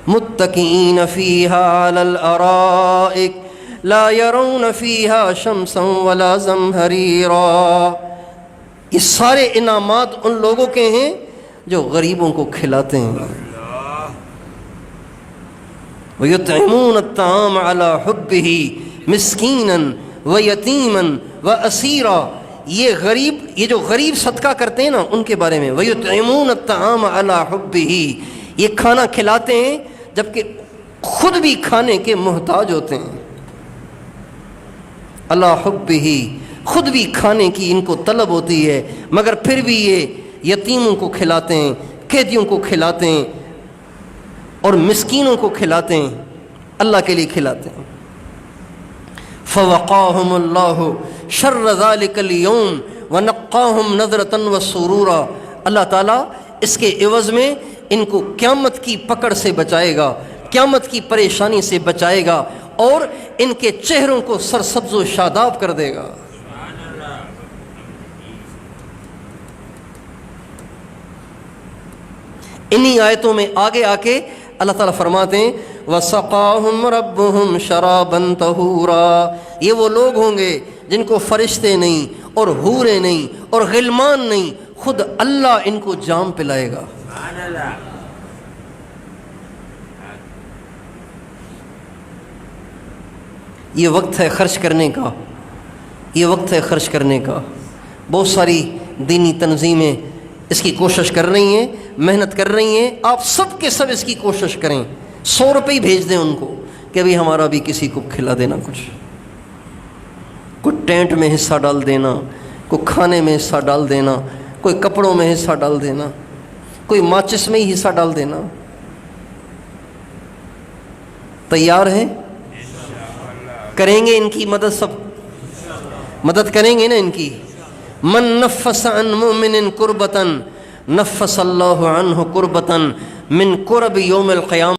متكئين فيها على الأرائك لا يرون فيها شمسا ولا زمهريرا۔ یہ سارے انعامات ان لوگوں کے ہیں جو غریبوں کو کھلاتے ہیں۔ وَيُطْعِمُونَ الطَّعَامَ عَلَى حُبِّهِ مِسْكِينًا وَيَتِيمًا وَأَسِيرًا۔ یہ جو غریب صدقہ کرتے ہیں نا ان کے بارے میں وَيُطْعِمُونَ الطَّعَامَ عَلَى حُبِّهِ، یہ کھانا کھلاتے ہیں جبکہ خود بھی کھانے کے محتاج ہوتے ہیں۔ عَلَى حُبِّهِ، خود بھی کھانے کی ان کو طلب ہوتی ہے، مگر پھر بھی یہ یتیموں کو کھلاتے ہیں، قیدیوں کو کھلاتے ہیں اور مسکینوں کو کھلاتے ہیں، اللہ کے لیے کھلاتے ہیں۔ فوقاهم اللہ شر ذلک اليوم ونقاهم نضرة وسرورا۔ اللہ تعالیٰ اس کے عوض میں ان کو قیامت کی پکڑ سے بچائے گا، قیامت کی پریشانی سے بچائے گا اور ان کے چہروں کو سرسبز و شاداب کر دے گا۔ انہی آیتوں میں آگے آ کے اللہ تعالیٰ فرماتے ہیں وَسَقَاهُمْ رَبُّهُمْ شَرَابًا طَهُورًا۔ یہ وہ لوگ ہوں گے جن کو فرشتے نہیں اور حوریں نہیں اور غلمان نہیں، خود اللہ ان کو جام پلائے گا۔ سبحان اللہ۔ یہ وقت ہے خرچ کرنے کا، یہ وقت ہے خرچ کرنے کا۔ بہت ساری دینی تنظیمیں اس کی کوشش کر رہی ہیں، محنت کر رہی ہیں۔ آپ سب کے سب اس کی کوشش کریں، 100 روپے ہی بھیج دیں ان کو کہ ابھی ہمارا بھی کسی کو کھلا دینا، کوئی ٹینٹ میں حصہ ڈال دینا، کوئی کھانے میں حصہ ڈال دینا، کوئی کپڑوں میں حصہ ڈال دینا، کوئی ماچس میں ہی حصہ ڈال دینا۔ تیار ہیں؟ کریں گے ان کی مدد، سب مدد کریں گے نا ان کی۔ من نفس عن مؤمن کربتاً نفس اللہ عنہ کربتاً من کرب یوم القیامہ۔